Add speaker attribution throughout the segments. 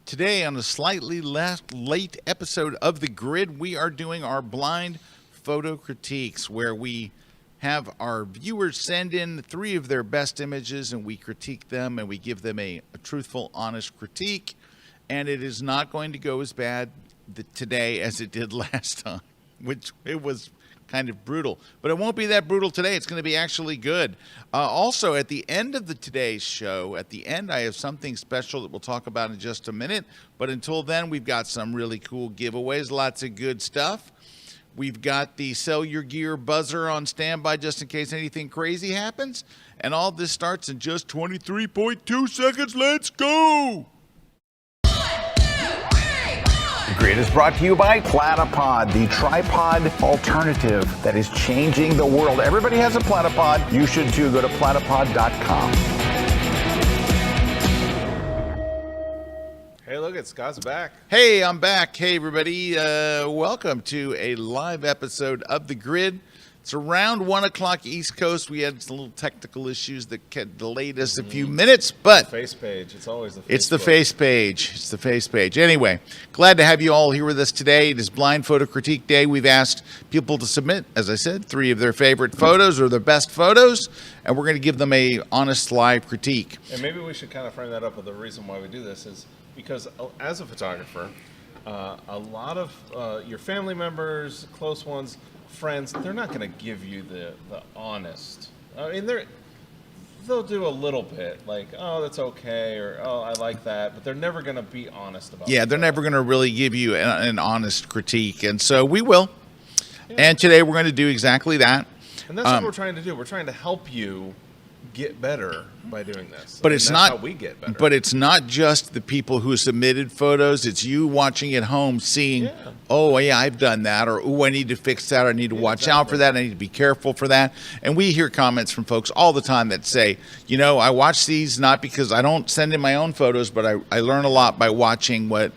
Speaker 1: Today, on a slightly late episode of The Grid, we are doing our blind photo critiques, where we have our viewers send in 3 of their best images and we critique them and we give them a truthful, honest critique. And it is not going to go as bad today as it did last time, which it was kind of brutal. But it won't be that brutal today. It's going to be actually good. Also, at the end of today's show, at the end, I have something special that we'll talk about in just a minute. But until then, we've got some really cool giveaways, lots of good stuff. We've got the Sell Your Gear buzzer on standby just in case anything crazy happens. And all this starts in just 23.2 seconds. Let's go!
Speaker 2: The Grid is brought to you by Platypod, the tripod alternative that is changing the world. Everybody has a Platypod. You should too. Go to platypod.com.
Speaker 3: Hey, look, Scott's back.
Speaker 1: Hey, I'm back. Hey, everybody. Welcome to a live episode of The Grid. It's around 1 o'clock East Coast. We had some little technical issues that delayed us a few minutes, but
Speaker 3: Face page. It's always the face
Speaker 1: it's the face page. It's the face page. Anyway, glad to have you all here with us today. It is Blind Photo Critique Day. We've asked people to submit, as I said, 3 of their favorite photos or their best photos, and we're going to give them a honest live critique.
Speaker 3: And maybe we should kind of frame that up with the reason why we do this is because as a photographer, a lot of your family members, close ones, friends, they're not going to give you the honest. I mean, they'll do a little bit, like, oh, that's okay, or oh, I like that, but they're never going to be honest about it.
Speaker 1: Yeah, they're never going to really give you an honest critique, and so we will. Yeah. And today we're going to do exactly that.
Speaker 3: And that's what we're trying to do. We're trying to help you get better by doing this.
Speaker 1: But it's not
Speaker 3: how we get better.
Speaker 1: But it's not just the people who submitted photos. It's you watching at home, seeing, oh yeah, I've done that, or oh, I need to fix that, or I need to watch out for that, I need to be careful for that. And we hear comments from folks all the time that say, you know, I watch these not because I don't send in my own photos, but I learn a lot by watching what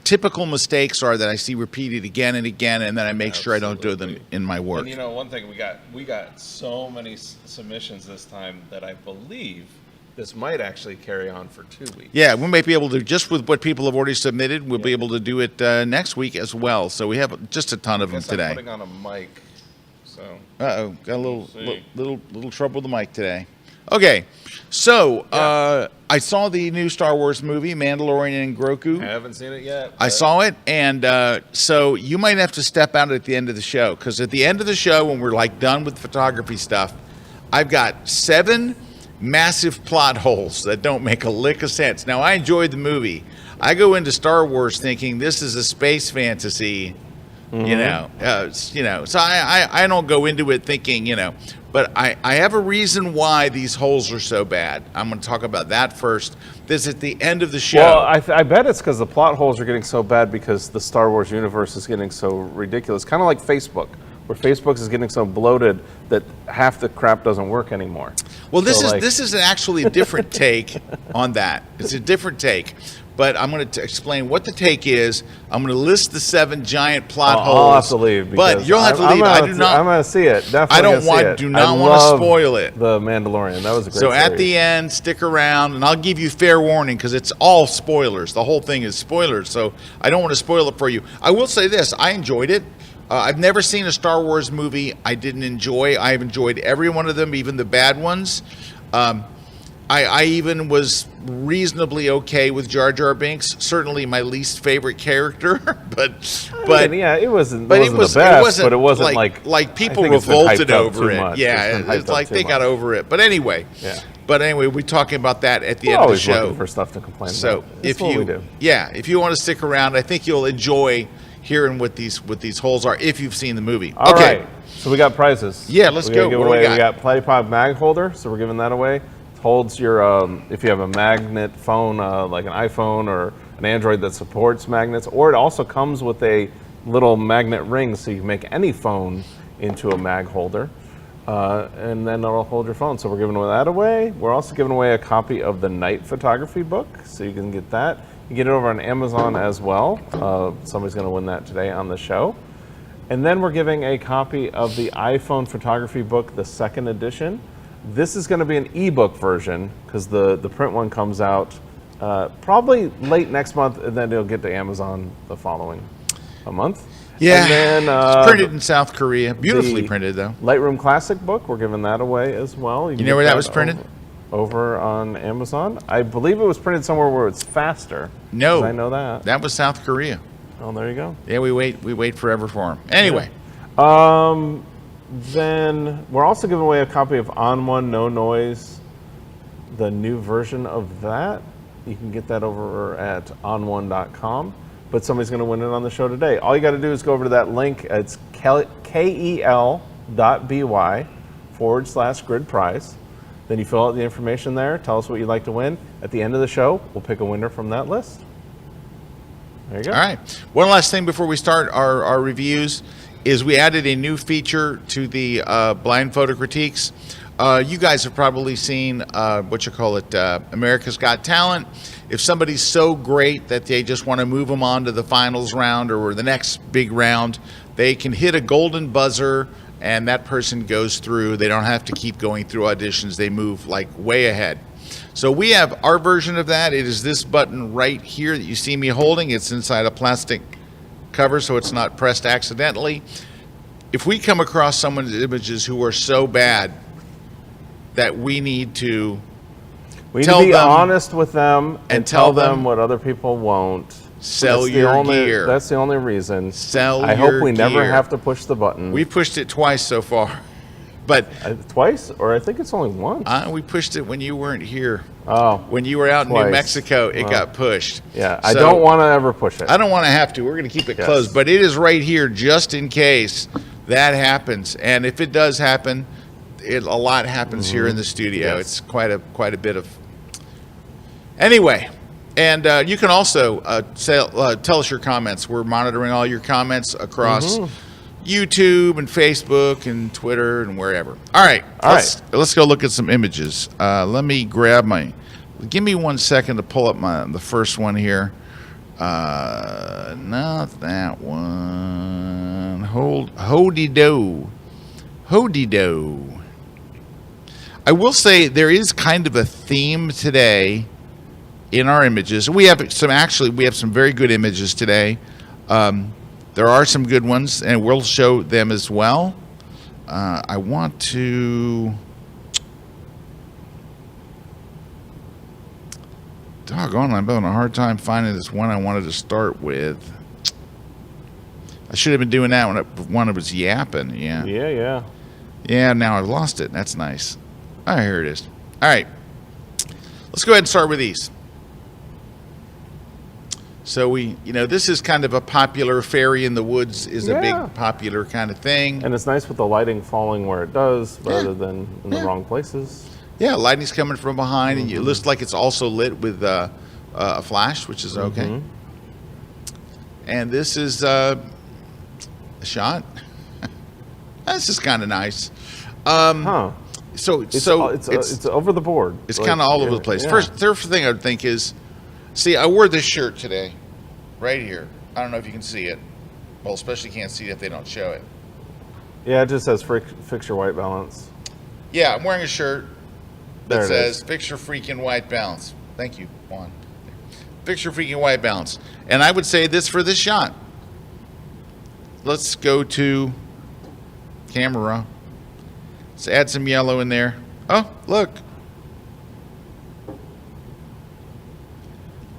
Speaker 1: typical mistakes are that I see repeated again and again, and then I make sure I don't do them in my work.
Speaker 3: And you know, one thing, we got so many submissions this time that I believe this might actually carry on for 2 weeks.
Speaker 1: Yeah, we might be able to, just with what people have already submitted, we'll be able to do it next week as well. So we have just a ton of them today.
Speaker 3: I'm putting on a mic, so.
Speaker 1: Uh-oh, got a little trouble with the mic today. Okay, so I saw the new Star Wars movie, Mandalorian Grogu.
Speaker 3: I haven't seen it yet.
Speaker 1: I saw it, and so you might have to step out at the end of the show, because at the end of the show, when we're like done with photography stuff, I've got 7 massive plot holes that don't make a lick of sense. Now, I enjoyed the movie. I go into Star Wars thinking this is a space fantasy, you know, so I don't go into it thinking, but I have a reason why these holes are so bad. I'm going to talk about that first. This is at the end of the show.
Speaker 4: Well, I bet it's because the plot holes are getting so bad because the Star Wars universe is getting so ridiculous. Kind of like Facebook, where Facebook is getting so bloated that half the crap doesn't work anymore.
Speaker 1: Well, this is actually a different take on that. It's a different take. But I'm going to explain what the take is. I'm going to list the 7 giant plot holes.
Speaker 4: I'll have to leave.
Speaker 1: But you'll have to leave. I do not.
Speaker 4: I'm going to see it. Definitely.
Speaker 1: I do not want to spoil it.
Speaker 4: The Mandalorian. That was a great
Speaker 1: So
Speaker 4: series.
Speaker 1: at the end, stick around, and I'll give you fair warning because it's all spoilers. The whole thing is spoilers. So I don't want to spoil it for you. I will say this: I enjoyed it. I've never seen a Star Wars movie I didn't enjoy. I've enjoyed every one of them, even the bad ones. I even was reasonably okay with Jar Jar Binks. Certainly my least favorite character, but
Speaker 4: yeah, it wasn't the best, but it wasn't
Speaker 1: like people revolted over it.
Speaker 4: Much.
Speaker 1: Yeah, it's like they got over it. But anyway, we're talking about that at the end of the show.
Speaker 4: Looking for stuff to complain about.
Speaker 1: So if you want to stick around, I think you'll enjoy hearing what these holes are if you've seen the movie.
Speaker 4: All right. So we got prizes.
Speaker 1: Yeah, let's go.
Speaker 4: What do we got? Platypod mag holder, so we're giving that away. Holds your if you have a magnet phone like an iPhone or an Android that supports magnets, or it also comes with a little magnet ring so you can make any phone into a mag holder, and then it'll hold your phone. So we're giving that away. We're also giving away a copy of the night photography book, so you can get that. You get it over on Amazon as well. Somebody's going to win that today on the show. And then we're giving a copy of the iPhone photography book, the 2nd edition. This is going to be an ebook version because the print one comes out probably late next month, and then it'll get to Amazon the following month.
Speaker 1: Yeah,
Speaker 4: And then,
Speaker 1: it's printed in South Korea. Beautifully
Speaker 4: the
Speaker 1: printed, though.
Speaker 4: Lightroom Classic book, we're giving that away as well.
Speaker 1: You know where that was printed?
Speaker 4: Over on Amazon. I believe it was printed somewhere where it's faster.
Speaker 1: No,
Speaker 4: 'cause I know that.
Speaker 1: That was South Korea.
Speaker 4: Oh, there you go.
Speaker 1: Yeah, we wait forever for them. Anyway,
Speaker 4: Then we're also giving away a copy of On One No Noise, the new version of that. You can get that over at onone.com. But somebody's going to win it on the show today. All you got to do is go over to that link. It's kel.by/grid prize. Then you fill out the information there. Tell us what you'd like to win. At the end of the show, we'll pick a winner from that list. There you go.
Speaker 1: all right. One last thing before we start our reviews is we added a new feature to the blind photo critiques. You guys have probably seen America's Got Talent. If somebody's so great that they just want to move them on to the finals round or the next big round, they can hit a golden buzzer and that person goes through. They don't have to keep going through auditions. They move like way ahead. So we have our version of that. It is this button right here that you see me holding. It's inside a plastic cover so it's not pressed accidentally. If we come across someone's images who are so bad that we need to
Speaker 4: We need to be honest with them and tell them what other people won't.
Speaker 1: Sell your gear.
Speaker 4: That's the only reason.
Speaker 1: Sell
Speaker 4: I
Speaker 1: your
Speaker 4: hope we never
Speaker 1: gear.
Speaker 4: have to push the button.
Speaker 1: We pushed it twice so far, but
Speaker 4: twice, or I think it's only once.
Speaker 1: we pushed it when you weren't here.
Speaker 4: Oh,
Speaker 1: When you were out in New
Speaker 4: twice.
Speaker 1: Mexico, it got pushed.
Speaker 4: Yeah, I
Speaker 1: So,
Speaker 4: don't want to ever push it.
Speaker 1: I don't want to have to. We're going to keep it
Speaker 4: Yes.
Speaker 1: closed, but it is right here just in case that happens. And if it does happen, a lot happens here in the studio.
Speaker 4: Yes.
Speaker 1: It's quite a bit of. Anyway, and you can also tell us your comments. We're monitoring all your comments across YouTube and Facebook and Twitter and wherever. All right, let's go look at some images. Let me grab give me 1 second to pull up the first one here. Not that one. Hody-do. I will say there is kind of a theme today in our images. We have some very good images today. There are some good ones, and we'll show them as well. I want to. Doggone, I'm having a hard time finding this one I wanted to start with. I should have been doing that when I was yapping. Yeah. Yeah, now I've lost it. That's nice. All right, here it is. All right. Let's go ahead and start with these. So this is kind of a popular Fairy in the Woods is a big popular kind of thing.
Speaker 4: And it's nice with the lighting falling where it does rather than in the wrong places.
Speaker 1: Yeah, lighting's coming from behind, and it looks like it's also lit with a flash, which is okay. And this is a shot. This is kind of nice. So
Speaker 4: it's over the board.
Speaker 1: It's kind of all over the place.
Speaker 4: Yeah.
Speaker 1: First thing I would think is, see, I wore this shirt today, right here. I don't know if you can see it. Well, especially can't see it if they don't show it.
Speaker 4: Yeah, it just says fix your white balance.
Speaker 1: Yeah, I'm wearing a shirt that
Speaker 4: There it
Speaker 1: says
Speaker 4: is.
Speaker 1: fix your freaking white balance. Thank you, Juan. Fix your freaking white balance. And I would say this for this shot. Let's go to camera. Let's add some yellow in there. Oh, look.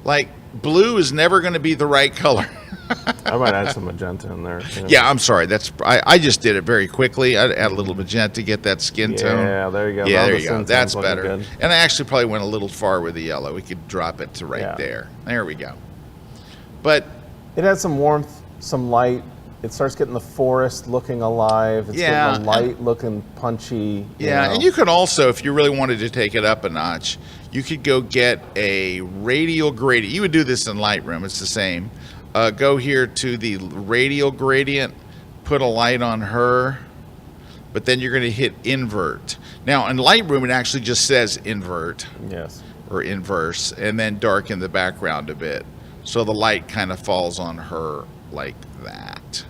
Speaker 1: Like, blue is never going to be the right color.
Speaker 4: I might add some magenta in there too.
Speaker 1: Yeah, I'm sorry. I just did it very quickly. I add a little magenta to get that skin tone.
Speaker 4: Yeah, there you go.
Speaker 1: Yeah,
Speaker 4: Now
Speaker 1: there
Speaker 4: the
Speaker 1: you go.
Speaker 4: skin
Speaker 1: That's
Speaker 4: tone's looking
Speaker 1: better.
Speaker 4: good.
Speaker 1: And I actually probably went a little far with the yellow. We could drop it to right there. There we go. But
Speaker 4: it adds some warmth, some light. It starts getting the forest looking alive. It's getting the light looking punchy.
Speaker 1: Yeah, and you could also, if you really wanted to take it up a notch, you could go get a radial gradient. You would do this in Lightroom. It's the same. Go here to the radial gradient, put a light on her, but then you're going to hit invert. Now, in Lightroom, it actually just says invert.
Speaker 4: Yes.
Speaker 1: Or inverse, and then darken the background a bit. So the light kind of falls on her like that.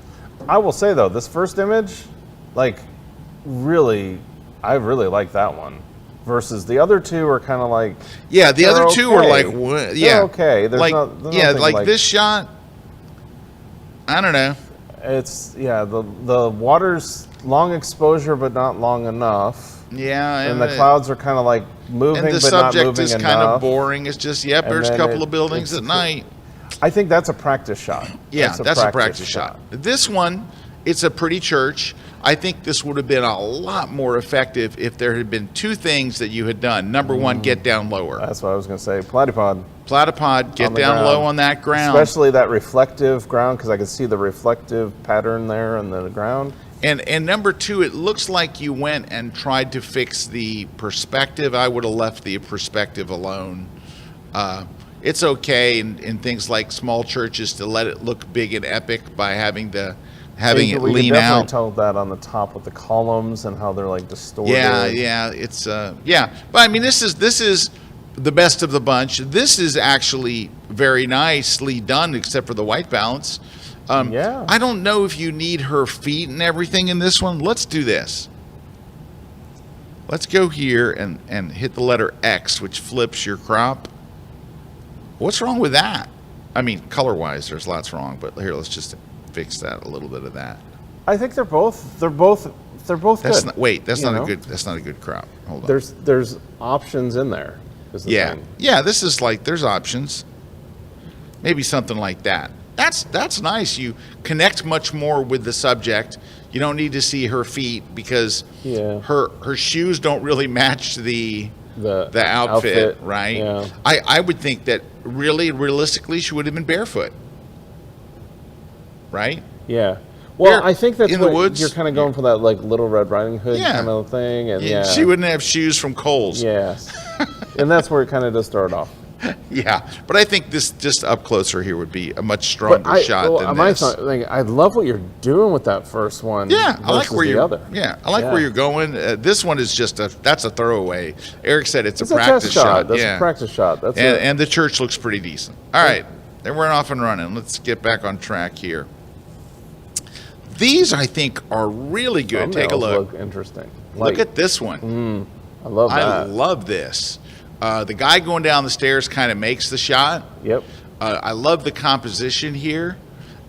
Speaker 4: I will say, though, this first image, I really like that one. versus the other two are kind of like
Speaker 1: Yeah, the other two are like,
Speaker 4: okay.
Speaker 1: what?
Speaker 4: They're
Speaker 1: Yeah,
Speaker 4: okay. There's
Speaker 1: like
Speaker 4: there's
Speaker 1: yeah,
Speaker 4: nothing
Speaker 1: like this shot. I don't know.
Speaker 4: It's the water's long exposure but not long enough.
Speaker 1: Yeah,
Speaker 4: And the clouds are kind of like moving
Speaker 1: and the
Speaker 4: but not
Speaker 1: subject
Speaker 4: moving
Speaker 1: is
Speaker 4: enough.
Speaker 1: kind of boring. It's just
Speaker 4: And
Speaker 1: there's a
Speaker 4: then
Speaker 1: couple of buildings
Speaker 4: it's
Speaker 1: at night.
Speaker 4: I think that's a practice shot.
Speaker 1: Yeah, that's a practice shot. This one, it's a pretty church. I think this would have been a lot more effective if there had been two things that you had done. Number one, get down lower.
Speaker 4: That's what I was going to say. Platypod.
Speaker 1: Platypod, get
Speaker 4: On the
Speaker 1: down
Speaker 4: ground.
Speaker 1: low on that ground.
Speaker 4: Especially that reflective ground, because I can see the reflective pattern there in the ground.
Speaker 1: And number two, it looks like you went and tried to fix the perspective. I would have left the perspective alone. It's okay in things like small churches to let it look big and epic by having it
Speaker 4: We
Speaker 1: lean
Speaker 4: can definitely
Speaker 1: out.
Speaker 4: tell that on the top with the columns and how they're like distorted.
Speaker 1: Yeah, it's yeah. But I mean, this is the best of the bunch. This is actually very nicely done, except for the white balance.
Speaker 4: Yeah.
Speaker 1: I don't know if you need her feet and everything in this one. Let's do this. Let's go here and hit the letter X, which flips your crop. What's wrong with that? I mean, color-wise, there's lots wrong, but here, let's just fix that, a little bit of that.
Speaker 4: I think they're both
Speaker 1: That's
Speaker 4: good.
Speaker 1: not, wait, that's
Speaker 4: You
Speaker 1: not
Speaker 4: know?
Speaker 1: that's not a good crop. Hold on.
Speaker 4: There's options in there. Is the
Speaker 1: Yeah.
Speaker 4: thing.
Speaker 1: Yeah, this is like, there's options. Maybe something like that. That's nice. You connect much more with the subject. You don't need to see her feet because
Speaker 4: Yeah.
Speaker 1: her shoes don't really match the outfit, right?
Speaker 4: Yeah.
Speaker 1: I would think that realistically, she would have been barefoot, right?
Speaker 4: Yeah. Well,
Speaker 1: Here,
Speaker 4: I think that's
Speaker 1: in the
Speaker 4: what
Speaker 1: woods.
Speaker 4: you're kind of going for, that like Little Red Riding Hood
Speaker 1: Yeah.
Speaker 4: kind of thing, and yeah,
Speaker 1: She wouldn't have shoes from Kohl's.
Speaker 4: Yes, and that's where it kind of does start off.
Speaker 1: Yeah, but I think this just up closer here would be a much stronger shot than this.
Speaker 4: I love what you're doing with that first one.
Speaker 1: Yeah, I like
Speaker 4: versus
Speaker 1: where
Speaker 4: the
Speaker 1: you're.
Speaker 4: other.
Speaker 1: Yeah, I like where you're going. This one is just that's a throwaway. Erik said it's
Speaker 4: It's
Speaker 1: a
Speaker 4: a
Speaker 1: practice
Speaker 4: test shot. That's
Speaker 1: yeah.
Speaker 4: a practice shot. That's
Speaker 1: and,
Speaker 4: it.
Speaker 1: and the church looks pretty decent. All right, then we're off and running. Let's get back on track here. These, I think, are really good. Take a
Speaker 4: Thumbnails
Speaker 1: look.
Speaker 4: Look interesting.
Speaker 1: Look at this one.
Speaker 4: I love that.
Speaker 1: I love this. The guy going down the stairs kind of makes the shot.
Speaker 4: Yep.
Speaker 1: I love the composition here,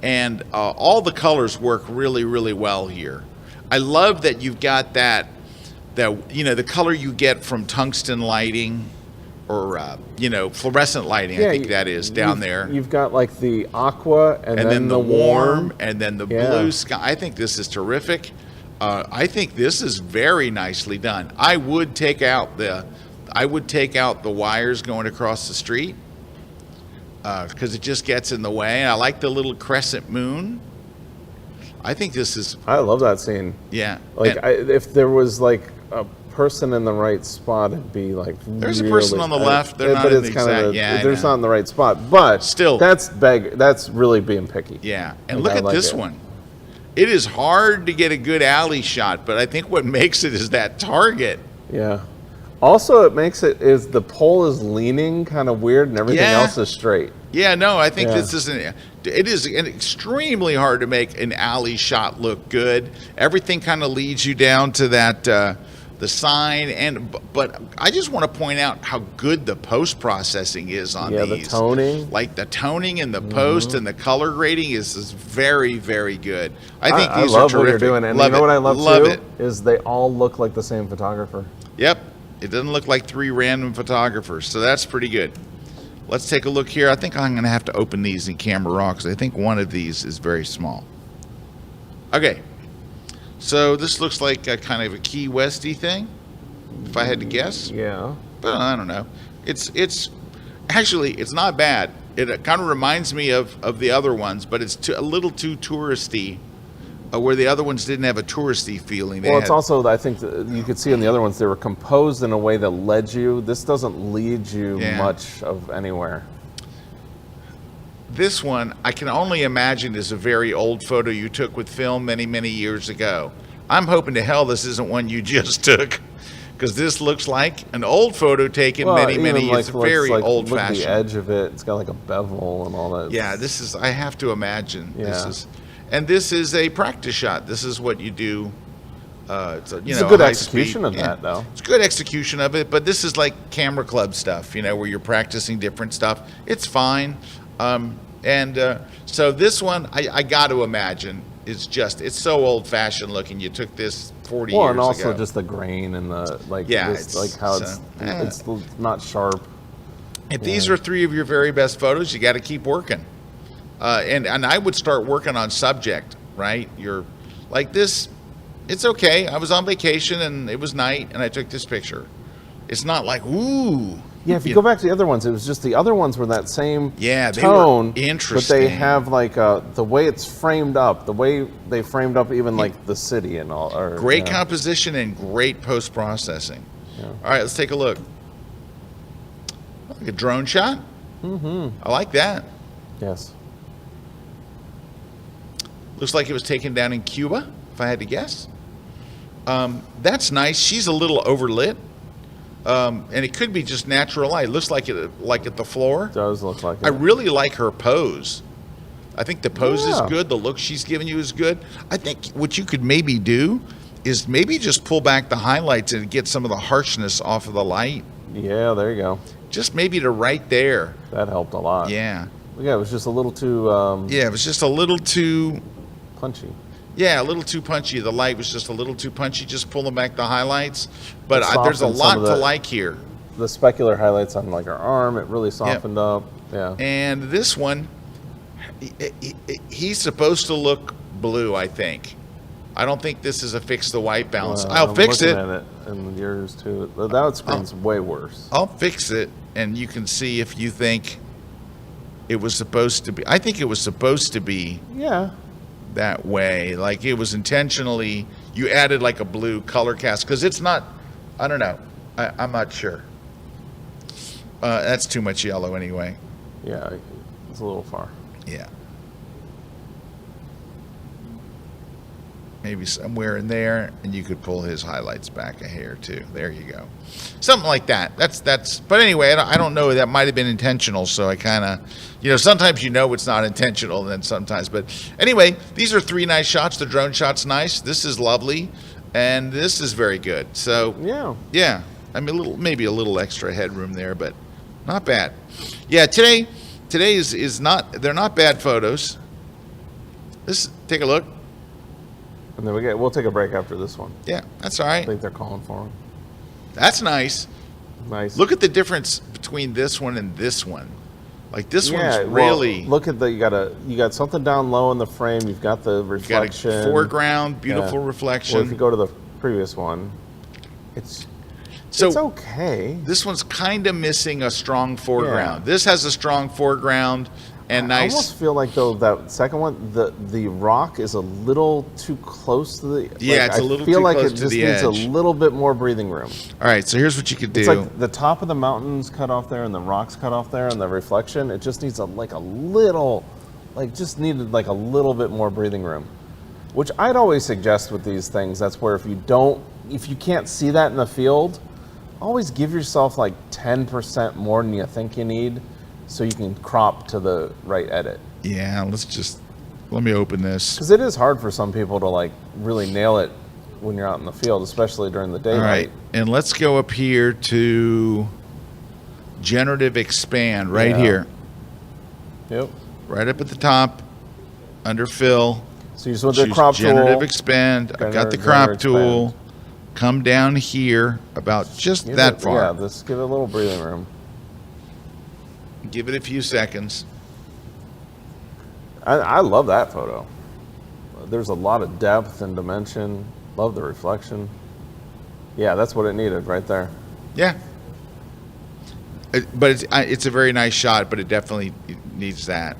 Speaker 1: and all the colors work really, really well here. I love that you've got that the color you get from tungsten lighting or fluorescent lighting. I think that is down there.
Speaker 4: You've got like the aqua and
Speaker 1: then the warm, and then the
Speaker 4: Yeah.
Speaker 1: blue sky. I think this is terrific. I think this is very nicely done. I would take out the wires going across the street because it just gets in the way. I like the little crescent moon. I think this is
Speaker 4: I love that scene.
Speaker 1: yeah.
Speaker 4: Like
Speaker 1: And
Speaker 4: if there was like a person in the right spot, it'd be like
Speaker 1: There's a person on the left. They're not
Speaker 4: but
Speaker 1: in
Speaker 4: it's
Speaker 1: the
Speaker 4: kind
Speaker 1: exact-
Speaker 4: of
Speaker 1: yeah, I
Speaker 4: there's
Speaker 1: know.
Speaker 4: not in the right spot. But
Speaker 1: Still.
Speaker 4: that's That's really being picky.
Speaker 1: yeah, and
Speaker 4: Like,
Speaker 1: look
Speaker 4: I
Speaker 1: at
Speaker 4: like
Speaker 1: this
Speaker 4: it.
Speaker 1: one. It is hard to get a good alley shot, but I think what makes it is that target.
Speaker 4: Yeah. Also, it makes is the pole is leaning kind of weird and everything
Speaker 1: Yeah.
Speaker 4: else is straight.
Speaker 1: Yeah, no, I think
Speaker 4: Yeah.
Speaker 1: it is extremely hard to make an alley shot look good. Everything kind of leads you down to that the sign, but I just want to point out how good the post processing is on
Speaker 4: Yeah,
Speaker 1: these.
Speaker 4: the toning.
Speaker 1: Like the toning and the post and the color grading is very, very good. I think
Speaker 4: I
Speaker 1: these
Speaker 4: love
Speaker 1: are
Speaker 4: what
Speaker 1: terrific.
Speaker 4: you're doing, and
Speaker 1: love
Speaker 4: you know
Speaker 1: it.
Speaker 4: what I love too
Speaker 1: it.
Speaker 4: is they all look like the same photographer.
Speaker 1: Yep. It doesn't look like three random photographers, so that's pretty good. Let's take a look here. I think I'm going to have to open these in Camera Raw because I think one of these is very small. Okay. So this looks like a kind of a Key Westy thing, if I had to guess.
Speaker 4: Yeah.
Speaker 1: But I don't know. It's actually, it's not bad. It kind of reminds me of the other ones, but it's a little too touristy. Where the other ones didn't have a touristy feeling. They
Speaker 4: Well, it's
Speaker 1: had-
Speaker 4: also, I think that you could see in the other ones, they were composed in a way that led you. This doesn't lead you
Speaker 1: Yeah.
Speaker 4: much of anywhere.
Speaker 1: This one, I can only imagine, is a very old photo you took with film many, many years ago. I'm hoping to hell this isn't one you just took, because this looks like an old photo taken many, many years. It's very
Speaker 4: Look at
Speaker 1: old-fashioned.
Speaker 4: the edge of it. It's got like a bevel and all that.
Speaker 1: Yeah, this is. I have to imagine this
Speaker 4: Yeah.
Speaker 1: is, and this is a practice shot. This is what you do It's a,
Speaker 4: It's a good
Speaker 1: high
Speaker 4: execution
Speaker 1: speed.
Speaker 4: of that, though.
Speaker 1: It's good execution of it, but this is like camera club stuff, where you're practicing different stuff. It's fine. So this one, I got to imagine, it's so old-fashioned looking. You took this 40 years ago.
Speaker 4: Well, and also just the grain and the it's not sharp.
Speaker 1: If these are 3 of your very best photos, you got to keep working. And I would start working on subject, right? You're like this. It's okay. I was on vacation and it was night and I took this picture. It's not like, ooh.
Speaker 4: Yeah, if you go back to the other ones, it was just the other ones were that same
Speaker 1: they
Speaker 4: tone.
Speaker 1: were interesting.
Speaker 4: But they have like the way it's framed up, the way they framed up even like the city and all.
Speaker 1: Great composition and great post-processing. Yeah. All right, let's take a look. Like a drone shot. Mm-hmm. I like that.
Speaker 4: Yes.
Speaker 1: Looks like it was taken down in Cuba, if I had to guess. That's nice. She's a little overlit. And it could be just natural light. It looks like at the floor.
Speaker 4: It does look like it.
Speaker 1: I really like her pose. I think the pose is good. The look she's giving you is good. I think what you could maybe do is maybe just pull back the highlights and get some of the harshness off of the light.
Speaker 4: Yeah, there you go.
Speaker 1: Just maybe to right there.
Speaker 4: That helped a lot.
Speaker 1: Yeah.
Speaker 4: Yeah, it was just a little too...
Speaker 1: it was just a little too...
Speaker 4: punchy.
Speaker 1: Yeah, a little too punchy. The light was just a little too punchy. Just pulling back the highlights. But there's a lot to like here.
Speaker 4: The specular highlights on like her arm, it really softened up. Yeah.
Speaker 1: And this one, he's supposed to look blue, I think. I don't think this is a fix the white balance. I'll fix it.
Speaker 4: At it. And yours too. That screen's way worse.
Speaker 1: I'll fix it, and you can see if you think it was supposed to be. I think it was supposed to be.
Speaker 4: Yeah.
Speaker 1: That way, like it was intentionally, you added like a blue color cast because it's not, I don't know, I'm not sure. That's too much yellow anyway.
Speaker 4: Yeah, it's a little far.
Speaker 1: Yeah. Maybe somewhere in there, and you could pull his highlights back a hair too. There you go. Something like that. That's. But anyway, I don't know. That might have been intentional. So I kind of, sometimes it's not intentional, and then sometimes. But anyway, these are 3 nice shots. The drone shot's nice. This is lovely, and this is very good. So yeah. I mean, maybe a little extra headroom there, but not bad. Yeah, today is not. They're not bad photos. Take a look.
Speaker 4: And then we'll take a break after this one.
Speaker 1: Yeah, that's all right.
Speaker 4: I think they're calling for them.
Speaker 1: That's nice.
Speaker 4: Nice.
Speaker 1: Look at the difference between this one and this one. Like this one's really.
Speaker 4: Look at you got something down low in the frame. You've got the reflection.
Speaker 1: You got a foreground, beautiful reflection.
Speaker 4: Well, if you go to the previous one, it's okay.
Speaker 1: This one's kind of missing a strong foreground. Yeah. This has a strong foreground and nice.
Speaker 4: I almost feel like though that second one, the rock is a little too close to the.
Speaker 1: Yeah, it's a little too close to the edge.
Speaker 4: I feel like it just needs a little bit more breathing room.
Speaker 1: All right, so here's what you could do.
Speaker 4: It's like the top of the mountains cut off there and the rocks cut off there and the reflection. It just needs a little bit more breathing room, which I'd always suggest with these things. That's where if you can't see that in the field, always give yourself like 10% more than you think you need, so you can crop to the right edit.
Speaker 1: Yeah, let me open this.
Speaker 4: Because it is hard for some people to like really nail it when you're out in the field, especially during the daylight.
Speaker 1: All right, and let's go up here to generative expand right here.
Speaker 4: Yep.
Speaker 1: Right up at the top, under fill.
Speaker 4: So you just want the crop tool.
Speaker 1: Generative expand. I've got the crop tool. Come down here about just that far.
Speaker 4: Yeah, let's give it a little breathing room.
Speaker 1: Give it a few seconds.
Speaker 4: I love that photo. There's a lot of depth and dimension. Love the reflection. Yeah, that's what it needed right there.
Speaker 1: Yeah. But it's a very nice shot, but it definitely needs that.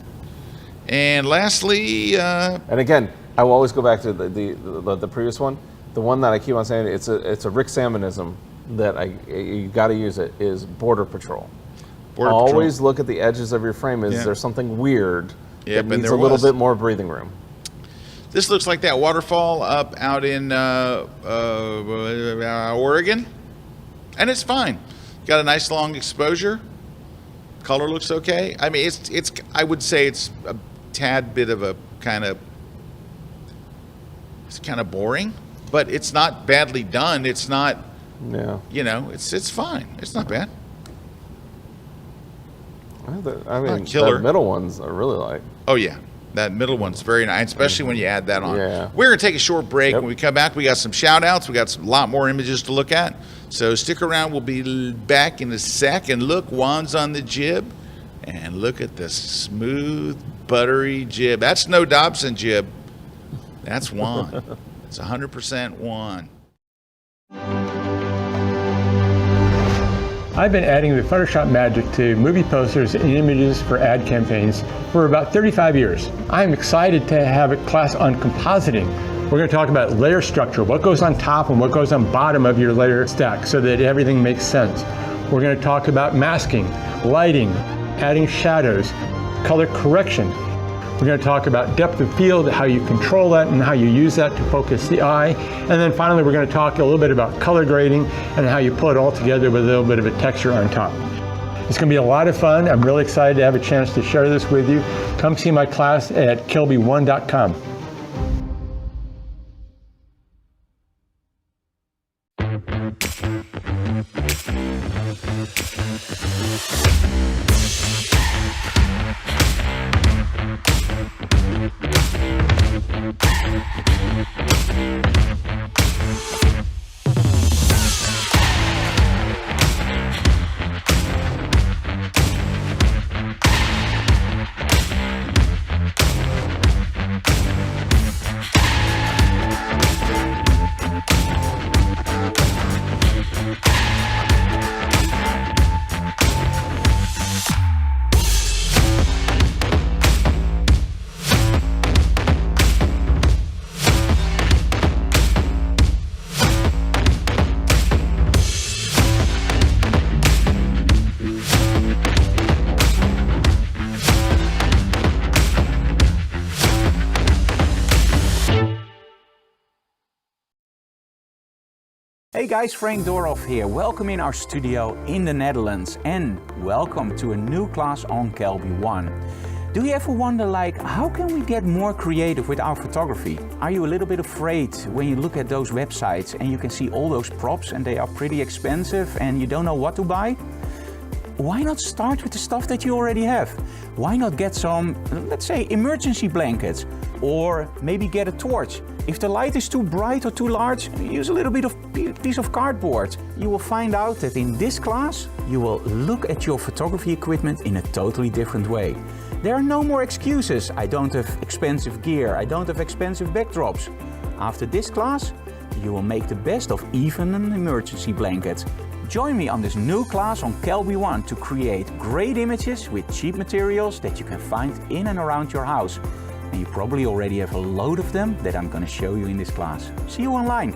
Speaker 1: And lastly...
Speaker 4: and again, I will always go back to the previous one. The one that I keep on saying, it's a Rick Salmonism that you got to use it, is Border Patrol. Always look at the edges of your frame. Is there something weird that needs a little bit more breathing room?
Speaker 1: This looks like that waterfall up out in Oregon, and it's fine. Got a nice long exposure. Color looks okay. I mean, it's. I would say it's a tad bit of a kind of. It's kind of boring. but it's not badly done. It's not,
Speaker 4: Yeah.
Speaker 1: you know, it's fine. It's not bad.
Speaker 4: I mean,
Speaker 1: killer.
Speaker 4: the middle ones I really like.
Speaker 1: Oh yeah, that middle one's very nice, especially when you add that on.
Speaker 4: Yeah.
Speaker 1: We're gonna take a short break.
Speaker 4: Yep.
Speaker 1: When we come back, we got some shout outs. We got a lot more images to look at. So stick around. We'll be back in a sec. And look, Juan's on the jib. And look at the smooth, buttery jib. That's no Dobson jib. That's Juan. It's 100% Juan.
Speaker 5: I've been adding the Photoshop magic to movie posters and images for ad campaigns for about 35 years. I'm excited to have a class on compositing. We're going to talk about layer structure, what goes on top and what goes on bottom of your layer stack so that everything makes sense. We're going to talk about masking, lighting, adding shadows, color correction. We're going to talk about depth of field, how you control that and how you use that to focus the eye. And then finally, we're going to talk a little bit about color grading and how you pull it all together with a little bit of a texture on top. It's going to be a lot of fun. I'm really excited to have a chance to share this with you. Come see my class at KelbyOne.com.
Speaker 6: Hey guys, Frank Dorhoff here. Welcome in our studio in the Netherlands and welcome to a new class on KelbyOne. Do you ever wonder, like, how can we get more creative with our photography? Are you a little bit afraid when you look at those websites and you can see all those props and they are pretty expensive and you don't know what to buy? Why not start with the stuff that you already have? Why not get some, let's say, emergency blankets? Or maybe get a torch. If the light is too bright or too large, use a little bit of piece of cardboard. You will find out that in this class, you will look at your photography equipment in a totally different way. There are no more excuses. I don't have expensive gear. I don't have expensive backdrops. After this class, you will make the best of even an emergency blanket. Join me on this new class on KelbyOne to create great images with cheap materials that you can find in and around your house. And you probably already have a load of them that I'm going to show you in this class. See you online.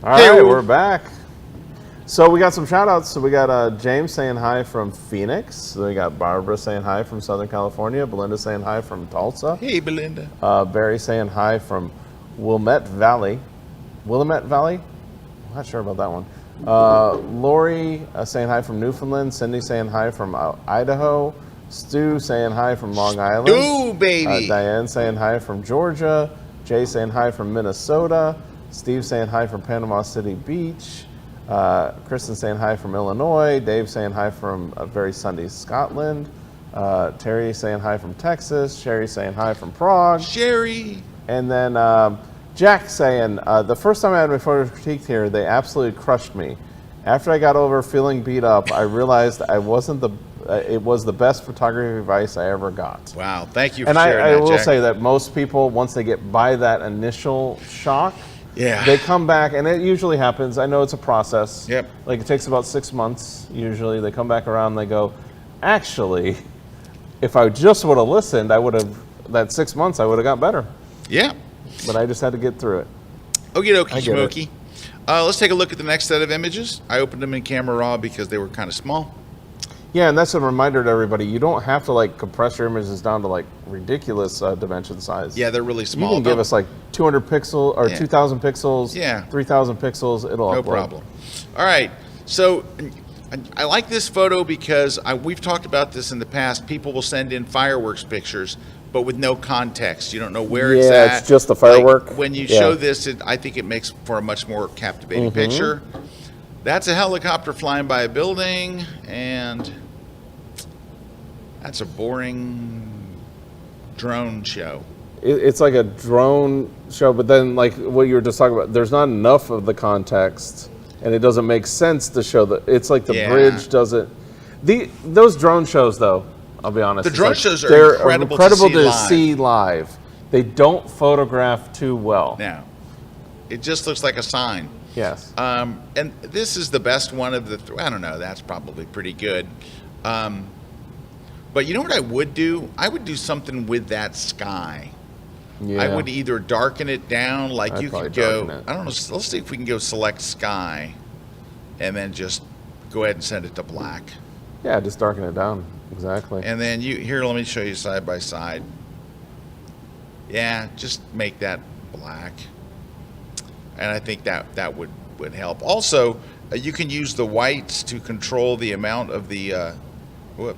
Speaker 4: All right, we're back. So we got some shout outs. So we got James saying hi from Phoenix. So we got Barbara saying hi from Southern California. Belinda saying hi from Tulsa.
Speaker 1: Hey, Belinda.
Speaker 4: Barry saying hi from Willamette Valley. Willamette Valley? I'm not sure about that one. Lori saying hi from Newfoundland. Cindy saying hi from Idaho. Stu saying hi from Long Island.
Speaker 1: Stu, baby.
Speaker 4: Diane saying hi from Georgia. Jay saying hi from Minnesota. Steve saying hi from Panama City Beach. Kristen saying hi from Illinois. Dave saying hi from very sunny Scotland. Terry saying hi from Texas. Sherry saying hi from Prague.
Speaker 1: Sherry.
Speaker 4: And then Jack saying, the first time I had my photos critiqued here, they absolutely crushed me. After I got over feeling beat up, I realized I wasn't it was the best photography advice I ever got.
Speaker 1: Wow, thank you for
Speaker 4: And
Speaker 1: sharing
Speaker 4: I
Speaker 1: that,
Speaker 4: will
Speaker 1: Jack.
Speaker 4: say that most people, once they get by that initial shock,
Speaker 1: Yeah.
Speaker 4: they come back, and it usually happens. I know it's a process.
Speaker 1: Yep.
Speaker 4: Like it takes about 6 months usually. They come back around and they go, actually, if I just would have listened, I would have, that 6 months, I would have got better.
Speaker 1: Yeah.
Speaker 4: But I just had to get through it.
Speaker 1: Okie dokie,
Speaker 4: I get it.
Speaker 1: smoky. Let's take a look at the next set of images. I opened them in Camera Raw because they were kind of small.
Speaker 4: Yeah, and that's a reminder to everybody. You don't have to like compress your images down to like ridiculous dimension size.
Speaker 1: Yeah, they're really
Speaker 4: You
Speaker 1: small.
Speaker 4: can give us like 200 pixels or
Speaker 1: Yeah.
Speaker 4: 2,000 pixels,
Speaker 1: Yeah.
Speaker 4: 3,000 pixels. It'll
Speaker 1: No
Speaker 4: upload.
Speaker 1: problem. All right. So I like this photo because we've talked about this in the past. People will send in fireworks pictures, but with no context. You don't know where it's
Speaker 4: Yeah,
Speaker 1: at.
Speaker 4: it's just the
Speaker 1: Like,
Speaker 4: firework.
Speaker 1: when you
Speaker 4: Yeah.
Speaker 1: show this, I think it makes for a much more captivating picture. That's a helicopter flying by a building, and that's a boring drone show.
Speaker 4: It's like a drone show, but then like what you were just talking about, there's not enough of the context, and it doesn't make sense to show that. It's like the
Speaker 1: Yeah.
Speaker 4: bridge doesn't. Those drone shows, though, I'll be honest.
Speaker 1: The
Speaker 4: it's
Speaker 1: drone
Speaker 4: like
Speaker 1: shows are
Speaker 4: they're
Speaker 1: incredible
Speaker 4: incredible
Speaker 1: to see live.
Speaker 4: live. They don't photograph too well.
Speaker 1: Now, it just looks like a sign.
Speaker 4: Yes.
Speaker 1: And this is the best one of the I don't know, that's probably pretty good. But you know what I would do? I would do something with that sky.
Speaker 4: Yeah.
Speaker 1: I would either darken it down, like
Speaker 4: I'd
Speaker 1: you
Speaker 4: probably
Speaker 1: could go,
Speaker 4: darken it.
Speaker 1: I don't know, let's see if we can go select sky and then just go ahead and send it to black.
Speaker 4: Yeah, just darken it down. Exactly.
Speaker 1: And then let me show you side by side. Yeah, just make that black. And I think that would help. Also, you can use the whites to control the amount of the,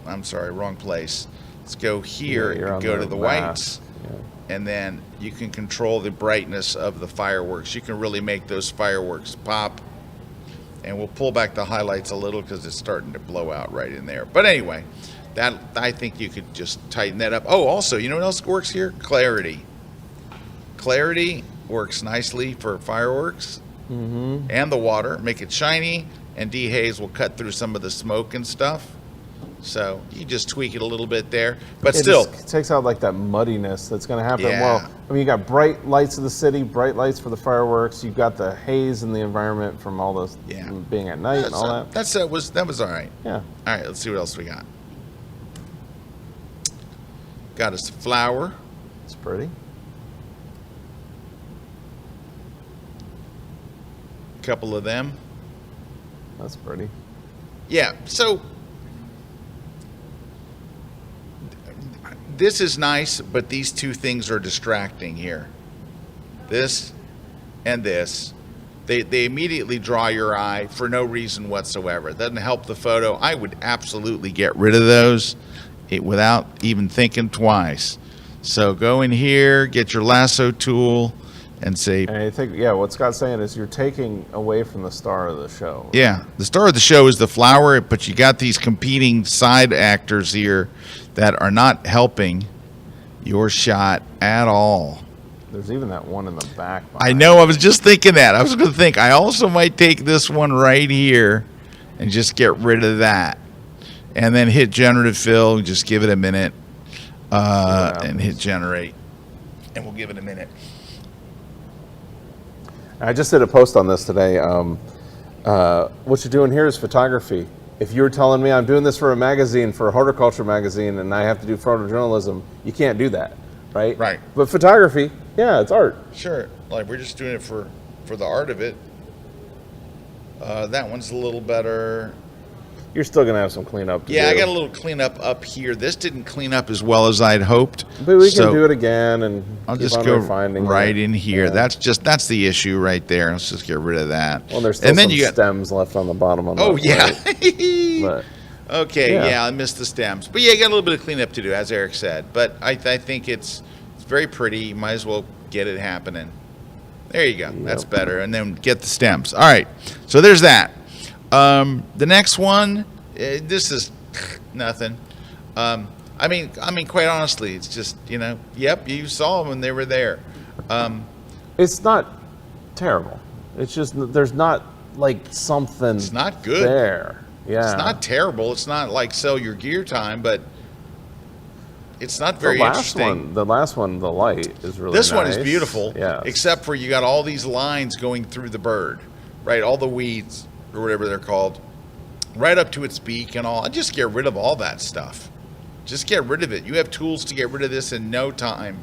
Speaker 1: I'm sorry, wrong place. Let's go here
Speaker 4: Yeah, you're
Speaker 1: and
Speaker 4: on
Speaker 1: go to the
Speaker 4: mask.
Speaker 1: whites.
Speaker 4: Yeah.
Speaker 1: And then you can control the brightness of the fireworks. You can really make those fireworks pop. And we'll pull back the highlights a little because it's starting to blow out right in there. But anyway, I think you could just tighten that up. Oh, also, you know what else works here? Clarity. Clarity works nicely for fireworks and the water. Make it shiny, and dehaze will cut through some of the smoke and stuff. So you just tweak it a little bit there. But
Speaker 4: It
Speaker 1: still,
Speaker 4: just takes out like that muddiness that's going to happen.
Speaker 1: Yeah.
Speaker 4: Well, I mean, you got bright lights of the city, bright lights for the fireworks. You've got the haze in the environment from all those being at night and all that.
Speaker 1: that was all right.
Speaker 4: Yeah.
Speaker 1: All right, let's see what else we got. Got us a flower.
Speaker 4: It's pretty.
Speaker 1: Couple of them.
Speaker 4: That's pretty.
Speaker 1: Yeah, so this is nice, but these two things are distracting here. This and this. They immediately draw your eye for no reason whatsoever. It doesn't help the photo. I would absolutely get rid of those without even thinking twice. So go in here, get your lasso tool, and say,
Speaker 4: And I think, yeah, what Scott's saying is you're taking away from the star of the show.
Speaker 1: yeah, the star of the show is the flower, but you got these competing side actors here that are not helping your shot at all.
Speaker 4: There's even that one in the back.
Speaker 1: I know, I was just thinking that. I was going to think, I also might take this one right here and just get rid of that. And then hit generative fill, just give it a minute, and hit generate. And we'll give it a minute.
Speaker 4: I just did a post on this today. What you're doing here is photography. If you were telling me I'm doing this for a magazine, for a horticulture magazine, and I have to do photojournalism, you can't do that, right?
Speaker 1: Right.
Speaker 4: But photography, yeah, it's art.
Speaker 1: Sure, like we're just doing it for the art of it. That one's a little better.
Speaker 4: You're still gonna have some cleanup to do.
Speaker 1: Yeah, I got a little cleanup up here. This didn't clean up as well as I'd hoped.
Speaker 4: But we
Speaker 1: so
Speaker 4: can do it again, and
Speaker 1: I'll
Speaker 4: keep
Speaker 1: just
Speaker 4: on
Speaker 1: go
Speaker 4: refining
Speaker 1: right
Speaker 4: it.
Speaker 1: in here.
Speaker 4: Yeah.
Speaker 1: That's the issue right there. Let's just get rid of that.
Speaker 4: Well, there's still
Speaker 1: and then
Speaker 4: some
Speaker 1: you got
Speaker 4: stems left on the bottom of the
Speaker 1: oh yeah.
Speaker 4: But
Speaker 1: Okay,
Speaker 4: Yeah.
Speaker 1: yeah, I missed the stems, but yeah, you got a little bit of cleanup to do, as Erik said. But I think it's very pretty. You might as well get it happening. There you go. That's better. And then get the stems. All right. So there's that. The next one. This is nothing. I mean, quite honestly, it's just, yep, you saw them when they were there.
Speaker 4: it's not terrible. It's just there's not like something.
Speaker 1: It's not good.
Speaker 4: There. Yeah.
Speaker 1: It's not terrible. It's not like sell your gear time, but it's not
Speaker 4: the
Speaker 1: very
Speaker 4: last
Speaker 1: interesting.
Speaker 4: the last one, the light is really
Speaker 1: This one is
Speaker 4: nice.
Speaker 1: beautiful,
Speaker 4: Yeah.
Speaker 1: except for you got all these lines going through the bird, right? All the weeds or whatever they're called, right up to its beak and all. I just get rid of all that stuff. Just get rid of it. You have tools to get rid of this in no time.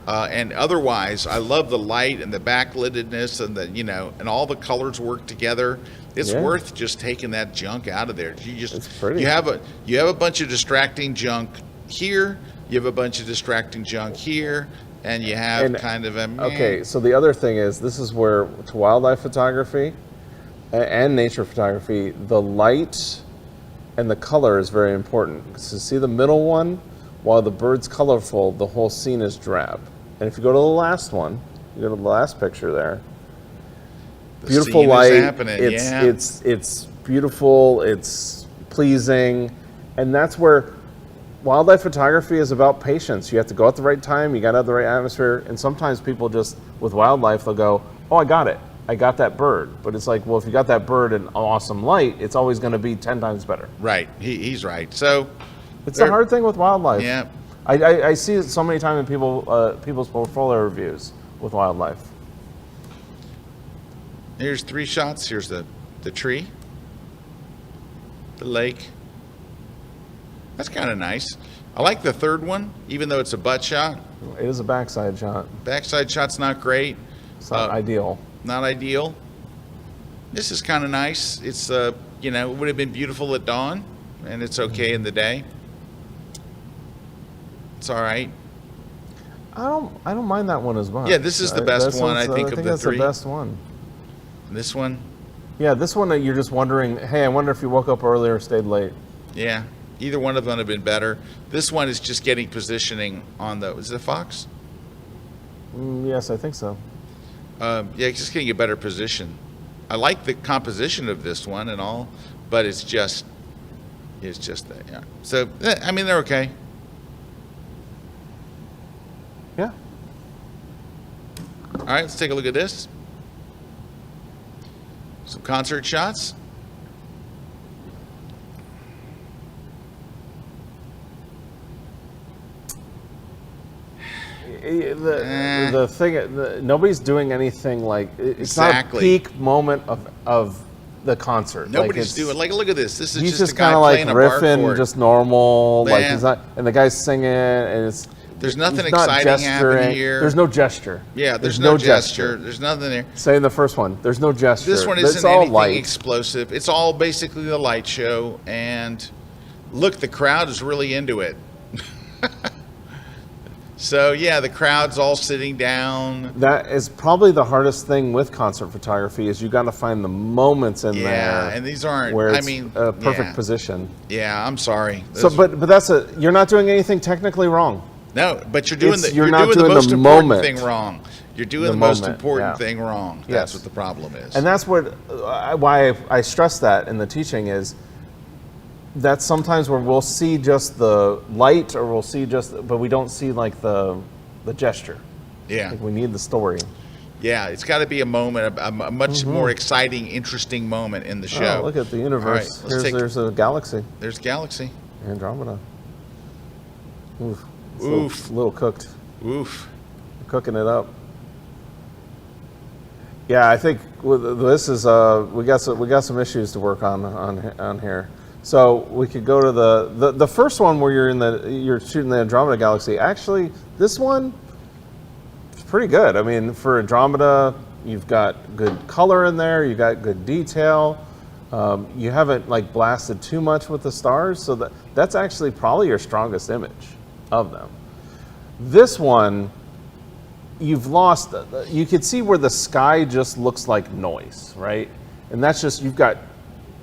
Speaker 1: And otherwise, I love the light and the backlittedness and the, you know, and all the colors work together. It's worth just taking that junk out of there. You just,
Speaker 4: It's pretty.
Speaker 1: you have a bunch of distracting junk here. You have a bunch of distracting junk here, and you have kind of a meh.
Speaker 4: Okay, so the other thing is, this is where to wildlife photography and nature photography, the light and the color is very important. So see the middle one, while the bird's colorful, the whole scene is drab. And if you go to the last one, you go to the last picture there.
Speaker 1: The
Speaker 4: Beautiful
Speaker 1: scene is
Speaker 4: light.
Speaker 1: happening,
Speaker 4: It's beautiful. It's pleasing, and that's where wildlife photography is about patience. You have to go at the right time. You got to have the right atmosphere. And sometimes people just with wildlife, they'll go, "Oh, I got it. I got that bird." But it's like, well, if you got that bird in awesome light, it's always going to be 10 times better.
Speaker 1: Right. He's right. So
Speaker 4: It's the hard thing with wildlife.
Speaker 1: Yeah.
Speaker 4: I see it so many times in people's portfolio reviews with wildlife.
Speaker 1: Here's 3 shots. Here's the tree, the lake. That's kind of nice. I like the third one, even though it's a butt shot.
Speaker 4: It is a backside shot.
Speaker 1: Backside shot's not great.
Speaker 4: It's not ideal.
Speaker 1: Not ideal. This is kind of nice. It's you know, it would have been beautiful at dawn, and it's okay in the day. It's all right.
Speaker 4: I don't mind that one as much.
Speaker 1: Yeah, this is the best
Speaker 4: This
Speaker 1: one,
Speaker 4: one's,
Speaker 1: I think, of the
Speaker 4: that's
Speaker 1: 3.
Speaker 4: the best one.
Speaker 1: This one,
Speaker 4: Yeah, this one you're just wondering, hey, I wonder if you woke up early or stayed late.
Speaker 1: yeah. Either one of them would have been better. This one is just getting positioning on the. Is it a fox?
Speaker 4: Yes, I think so.
Speaker 1: Yeah, it's just getting a better position. I like the composition of this one and all, but it's just that, yeah. So, I mean, they're okay.
Speaker 4: Yeah.
Speaker 1: All right, let's take a look at this. Some concert shots.
Speaker 4: The thing, nobody's doing anything like it's
Speaker 1: Exactly.
Speaker 4: not a peak moment of the concert.
Speaker 1: Nobody's doing, like, look at this. This is
Speaker 4: He's
Speaker 1: just a guy
Speaker 4: kind of like
Speaker 1: playing a bar
Speaker 4: riffing,
Speaker 1: chord.
Speaker 4: just normal. Like
Speaker 1: Yeah.
Speaker 4: he's not, and the guy's singing, and it's
Speaker 1: There's nothing
Speaker 4: he's not
Speaker 1: exciting happening
Speaker 4: gesturing.
Speaker 1: here.
Speaker 4: There's no gesture.
Speaker 1: Yeah, there's no gesture. There's nothing there.
Speaker 4: Say in the first one, there's no gesture.
Speaker 1: This one
Speaker 4: It's
Speaker 1: isn't
Speaker 4: all
Speaker 1: anything
Speaker 4: light.
Speaker 1: explosive. It's all basically the light show. And look, the crowd is really into it. So, yeah, the crowd's all sitting down.
Speaker 4: That is probably the hardest thing with concert photography is you got to find the moments in there.
Speaker 1: Yeah, and these aren't,
Speaker 4: where
Speaker 1: I
Speaker 4: it's
Speaker 1: mean,
Speaker 4: a perfect
Speaker 1: yeah.
Speaker 4: position.
Speaker 1: Yeah, I'm sorry.
Speaker 4: So,
Speaker 1: Those-
Speaker 4: but that's you're not doing anything technically wrong.
Speaker 1: no, but you're doing
Speaker 4: you're not
Speaker 1: the
Speaker 4: doing the
Speaker 1: most important
Speaker 4: moment.
Speaker 1: thing wrong. You're doing
Speaker 4: The
Speaker 1: the most
Speaker 4: moment,
Speaker 1: important
Speaker 4: yeah.
Speaker 1: thing wrong.
Speaker 4: Yes.
Speaker 1: That's what the problem is.
Speaker 4: And that's what why I stress that in the teaching is that's sometimes where we'll see just the light or we'll see just, but we don't see like the gesture.
Speaker 1: yeah.
Speaker 4: Like we need the story.
Speaker 1: Yeah, it's got to be a moment, a much more exciting, interesting moment in the show.
Speaker 4: Oh, look at the
Speaker 1: All
Speaker 4: universe.
Speaker 1: right, let's
Speaker 4: There's a galaxy,
Speaker 1: There's Galaxy.
Speaker 4: Andromeda. Oof. It's
Speaker 1: Oof.
Speaker 4: A little cooked.
Speaker 1: Oof.
Speaker 4: Cooking it up. Yeah, I think this is we got some issues to work on here. So we could go to the first one where you're shooting the Andromeda galaxy. Actually, this one is pretty good. I mean, for Andromeda, you've got good color in there. You got good detail. You haven't like blasted too much with the stars, so that's actually probably your strongest image of them. This one, you've lost. You can see where the sky just looks like noise, right? And that's just you've got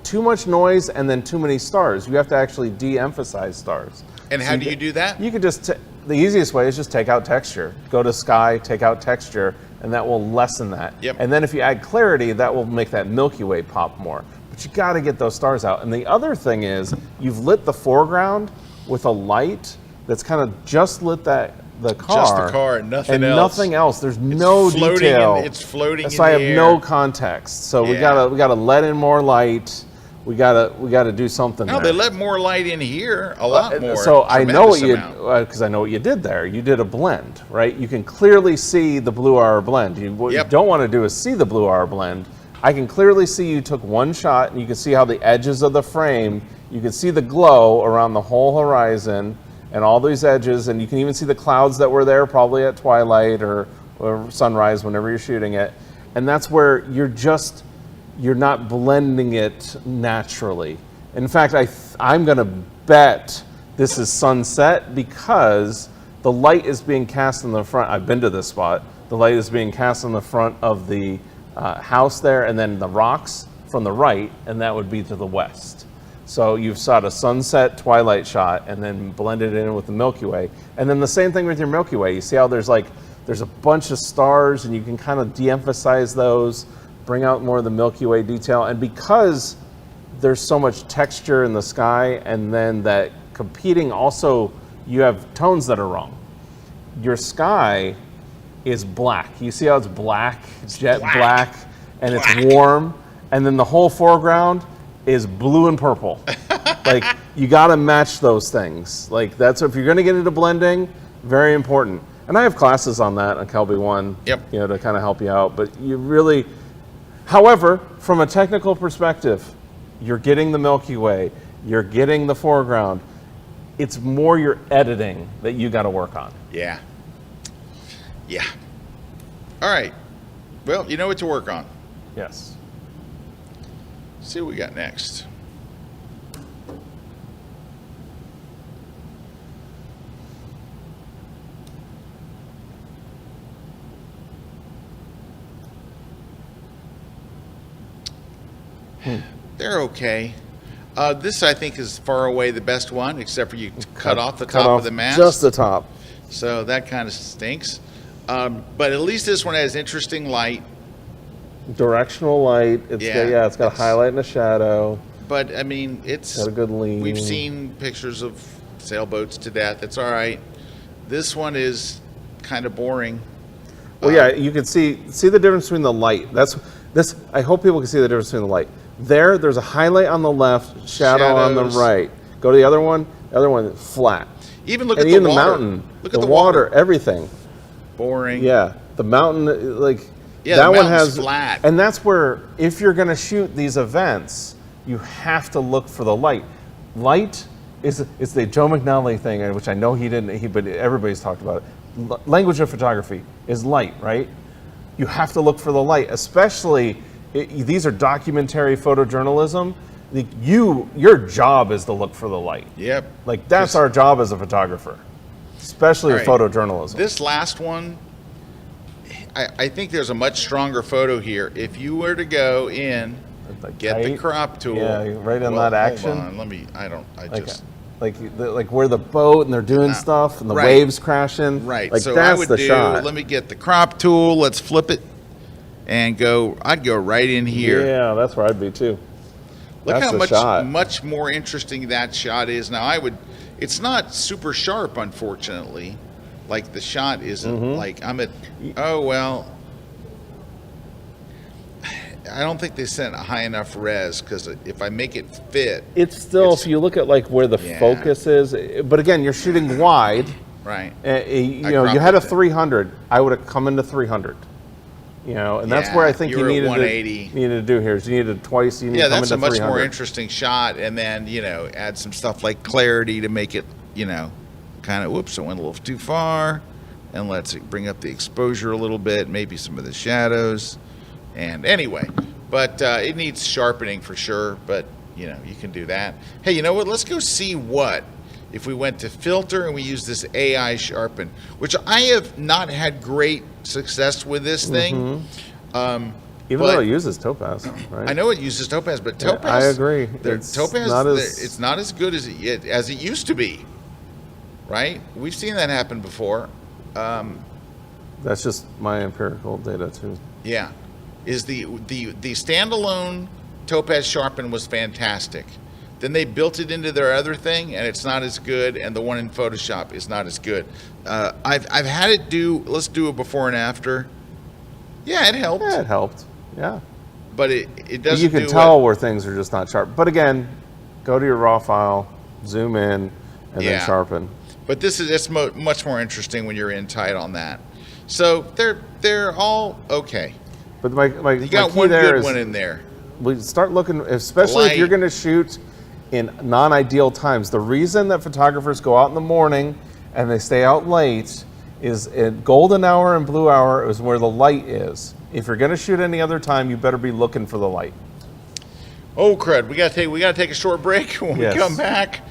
Speaker 4: too much noise and then too many stars. You have to actually de-emphasize stars.
Speaker 1: And how do you do that?
Speaker 4: You could just the easiest way is just take out texture. Go to sky, take out texture, and that will lessen that.
Speaker 1: Yep.
Speaker 4: And then if you add clarity, that will make that Milky Way pop more. But you got to get those stars out. And the other thing is you've lit the foreground with a light that's kind of just lit that the car.
Speaker 1: Just the car and nothing
Speaker 4: and
Speaker 1: else.
Speaker 4: Nothing else. There's no detail.
Speaker 1: It's floating in
Speaker 4: so I have
Speaker 1: the air.
Speaker 4: no context. So we gotta let in more light. We gotta do something.
Speaker 1: No,
Speaker 4: there.
Speaker 1: they let more light in here, a lot more.
Speaker 4: So I know what you,
Speaker 1: amount.
Speaker 4: because I know what you did there. You did a blend, right? You can clearly see the blue hour blend. What you don't want to do is see the blue hour blend. I can clearly see you took one shot, and you can see how the edges of the frame. You can see the glow around the whole horizon and all these edges, and you can even see the clouds that were there, probably at twilight or sunrise, whenever you're shooting it. And that's where you're not blending it naturally. In fact, I'm gonna bet this is sunset because the light is being cast in the front. I've been to this spot. The light is being cast in the front of the house there, and then the rocks from the right, and that would be to the west. So you've shot a sunset twilight shot and then blended it in with the Milky Way. And then the same thing with your Milky Way. You see how there's a bunch of stars, and you can kind of de-emphasize those, bring out more of the Milky Way detail. And because there's so much texture in the sky, and then that competing also, you have tones that are wrong. Your sky is black. You see how it's black, jet black, and it's warm. And then the whole foreground is blue and purple. Like, you gotta match those things. Like, that's, if you're gonna get into blending, very important. And I have classes on that on KelbyOne, to kind of help you out. But you really, however, from a technical perspective, you're getting the Milky Way, you're getting the foreground. It's more your editing that you gotta work on.
Speaker 1: Yeah. Yeah. All right. Well, you know what to work on.
Speaker 4: Yes.
Speaker 1: See what we got next. They're okay. This, I think, is far away the best one, except for you cut off the top of the mask.
Speaker 4: Just the top.
Speaker 1: So that kind of stinks. But at least this one has interesting light.
Speaker 4: Directional light. It's got a highlight and a shadow.
Speaker 1: But I mean, it's
Speaker 4: got a good lean.
Speaker 1: We've seen pictures of sailboats to death. It's all right. This one is kind of boring.
Speaker 4: Well, yeah, you can see the difference between the light. That's this. I hope people can see the difference between the light. There's a highlight on the left, shadow on the right. Go to the other one. The other one flat.
Speaker 1: Even look
Speaker 4: and
Speaker 1: at
Speaker 4: even
Speaker 1: the water.
Speaker 4: Mountain.
Speaker 1: Look at the
Speaker 4: water. Everything.
Speaker 1: Boring.
Speaker 4: Yeah, the mountain, like
Speaker 1: that one has flat.
Speaker 4: And that's where, if you're going to shoot these events, you have to look for the light. Light is the Joe McNally thing, which I know he didn't. But everybody's talked about it. Language of photography is light, right? You have to look for the light, especially. These are documentary photojournalism. Like your job is to look for the light.
Speaker 1: Yep.
Speaker 4: Like that's our job as a photographer, especially with photojournalism.
Speaker 1: This last one, I think there's a much stronger photo here. If you were to go in, get the crop tool.
Speaker 4: Yeah, right on that action.
Speaker 1: Hold on.
Speaker 4: Like where the boat and they're doing stuff and the waves crashing.
Speaker 1: Right.
Speaker 4: Like
Speaker 1: so
Speaker 4: that's
Speaker 1: I would
Speaker 4: the shot.
Speaker 1: Let me get the crop tool. Let's flip it. And I'd go right in here.
Speaker 4: Yeah, that's where I'd be too.
Speaker 1: Look
Speaker 4: that's
Speaker 1: how much more interesting that shot is. Now it's not super sharp, unfortunately. Like the shot isn't like I don't think they sent a high enough res, because if I make it fit.
Speaker 4: It's still, if you look at like where the focus is, but again, you're shooting wide.
Speaker 1: Right.
Speaker 4: You had a 300. I would have come into 300. And that's where I think you needed to do here. Is you needed twice. You need to come
Speaker 1: that's
Speaker 4: into
Speaker 1: a much
Speaker 4: 300.
Speaker 1: more interesting shot, and then add some stuff like clarity to make it kind of. Whoops, I went a little too far, and let's bring up the exposure a little bit, maybe some of the shadows, and anyway, but it needs sharpening for sure. But you can do that. Hey, you know what? Let's go see what. If we went to filter and we use this AI sharpen, which I have not had great success with this thing.
Speaker 4: Even though it uses topaz, right?
Speaker 1: I know it uses topaz, but topaz.
Speaker 4: I agree.
Speaker 1: It's not as good as it used to be, right? We've seen that happen before.
Speaker 4: That's just my empirical data too.
Speaker 1: Yeah, is the standalone topaz sharpen was fantastic. Then they built it into their other thing, and it's not as good, and the one in Photoshop is not as good. I've had it do, let's do a before and after. Yeah, it helped.
Speaker 4: Yeah, it helped. Yeah.
Speaker 1: But it doesn't.
Speaker 4: You can tell where things are just not sharp. But again, go to your raw file, zoom in, and then sharpen.
Speaker 1: But it's much more interesting when you're in tight on that. So they're all okay.
Speaker 4: But my
Speaker 1: you got
Speaker 4: key
Speaker 1: one
Speaker 4: there
Speaker 1: good one in there.
Speaker 4: We start looking, especially if you're going to shoot in non-ideal times. The reason that photographers go out in the morning and they stay out late is at golden hour and blue hour is where the light is. If you're going to shoot any other time, you better be looking for the light.
Speaker 1: Oh crud! We gotta take a short break. When we come back,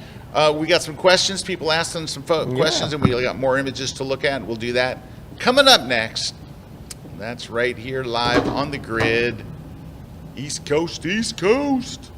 Speaker 1: we got some questions. People asked them some questions, and we got more images to look at. We'll do that coming up next. That's right here, live on the grid. East Coast, East Coast.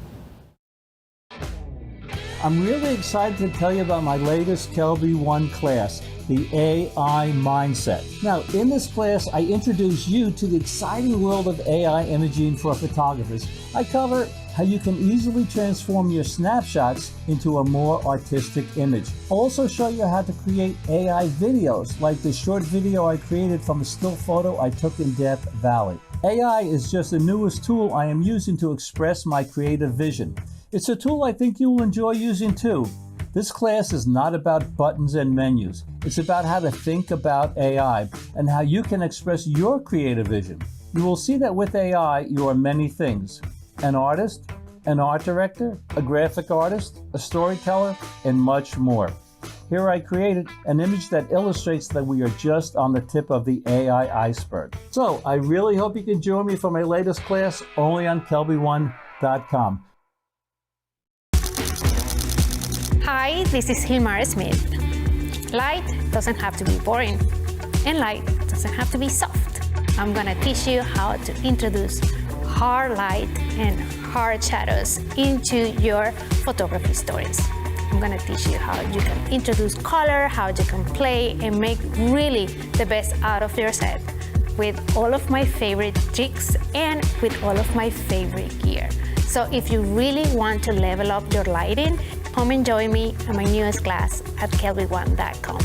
Speaker 7: I'm really excited to tell you about my latest KelbyOne class, the AI Mindset. Now, in this class, I introduce you to the exciting world of AI imaging for photographers. I cover how you can easily transform your snapshots into a more artistic image. I'll also show you how to create AI videos, like the short video I created from a still photo I took in Death Valley. AI is just the newest tool I am using to express my creative vision. It's a tool I think you will enjoy using too. This class is not about buttons and menus. It's about how to think about AI and how you can express your creative vision. You will see that with AI, you are many things: an artist, an art director, a graphic artist, a storyteller, and much more. Here I created an image that illustrates that we are just on the tip of the AI iceberg. So I really hope you can join me for my latest class only on KelbyOne.com.
Speaker 8: Hi, this is Hilmar Smith. Light doesn't have to be boring, and light doesn't have to be soft. I'm gonna teach you how to introduce hard light and hard shadows into your photography stories. I'm gonna teach you how you can introduce color, how you can play and make really the best out of your set with all of my favorite tricks and with all of my favorite gear. So if you really want to level up your lighting, come and join me in my newest class at KelbyOne.com.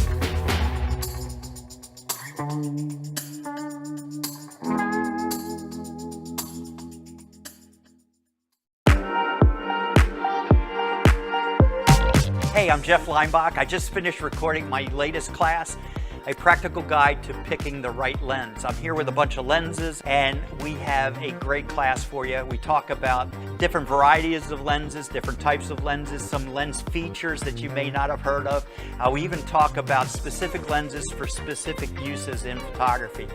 Speaker 9: Hey, I'm Jeff Leinbach. I just finished recording my latest class, A Practical Guide to Picking the Right Lens. I'm here with a bunch of lenses, and we have a great class for you. We talk about different varieties of lenses, different types of lenses, some lens features that you may not have heard of. We even talk about specific lenses for specific uses in photography.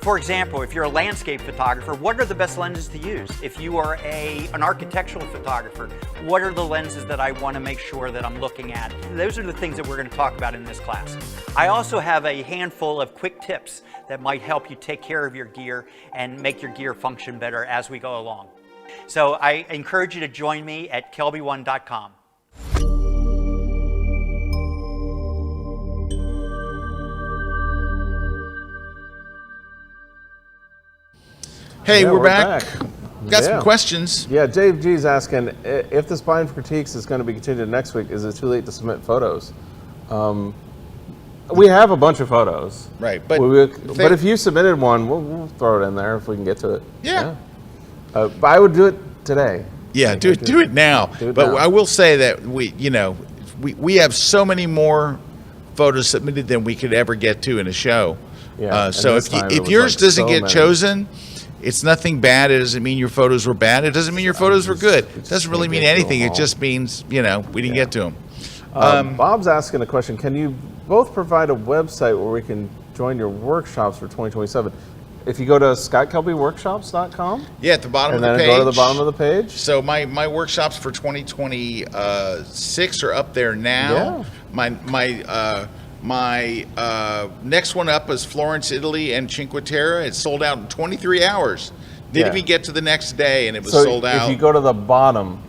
Speaker 9: For example, if you're a landscape photographer, what are the best lenses to use? If you are an architectural photographer, what are the lenses that I want to make sure that I'm looking at? Those are the things that we're going to talk about in this class. I also have a handful of quick tips that might help you take care of your gear and make your gear function better as we go along. So I encourage you to join me at KelbyOne.com.
Speaker 1: Hey,
Speaker 4: Yeah,
Speaker 1: we're back. Got
Speaker 4: Yeah.
Speaker 1: some questions.
Speaker 4: Yeah, Dave G's asking, if this blind for critiques is going to be continued next week, is it too late to submit photos? We have a bunch of photos.
Speaker 1: Right, but
Speaker 4: but if you submitted one, we'll throw it in there if we can get to it.
Speaker 1: Yeah.
Speaker 4: But I would do it today.
Speaker 1: Yeah, do it now. But I will say that we have so many more photos submitted than we could ever get to in a show.
Speaker 4: Yeah,
Speaker 1: so if yours doesn't get chosen, it's nothing bad. It doesn't mean your photos were bad. It doesn't mean your photos were good. It doesn't really mean anything. It just means, we didn't get to them.
Speaker 4: Bob's asking a question. Can you both provide a website where we can join your workshops for 2027? If you go to scottkelbyworkshops.com.
Speaker 1: Yeah, at the bottom of the page.
Speaker 4: And then go to the bottom of the page.
Speaker 1: So my workshops for 2026 are up there now.
Speaker 4: Yeah.
Speaker 1: My next one up is Florence, Italy, and Cinque Terre. It sold out in 23 hours. Didn't even get to the next day, and it was sold out.
Speaker 4: If you go to the bottom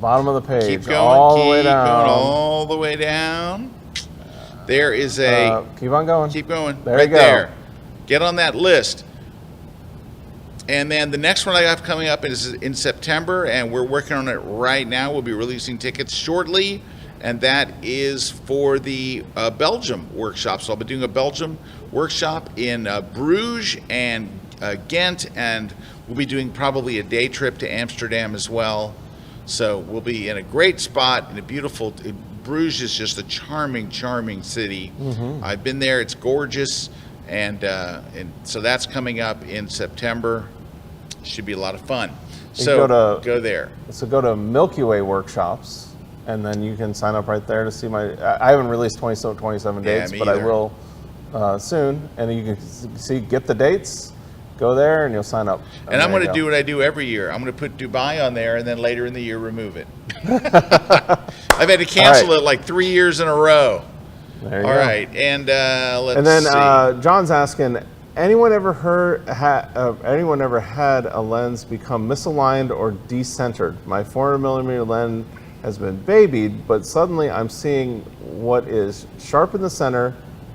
Speaker 4: of the page,
Speaker 1: keep going,
Speaker 4: all the way down,
Speaker 1: going all the way down. There is a.
Speaker 4: Keep on going.
Speaker 1: Keep going.
Speaker 4: There
Speaker 1: right
Speaker 4: you go.
Speaker 1: there. Get on that list. And then the next one I have coming up is in September, and we're working on it right now. We'll be releasing tickets shortly, and that is for the Belgium workshop. So I'll be doing a Belgium workshop in Bruges and Ghent, and we'll be doing probably a day trip to Amsterdam as well. So we'll be in a great spot in a beautiful. Bruges is just a charming, charming city. I've been there; it's gorgeous, and so that's coming up in September. Should be a lot of fun. So go there.
Speaker 4: So go to Milky Way workshops, and then you can sign up right there to see my. I haven't released 27 dates, but I will soon, and you can get the dates. Go there, and you'll sign up.
Speaker 1: And I'm going to do what I do every year. I'm going to put Dubai on there, and then later in the year remove it. I've had to cancel it like 3 years in a row.
Speaker 4: There you
Speaker 1: All
Speaker 4: go.
Speaker 1: right, and let's
Speaker 4: and then
Speaker 1: see.
Speaker 4: John's asking, anyone ever had a lens become misaligned or decentered? My 400mm lens has been babied, but suddenly I'm seeing what is sharp in the center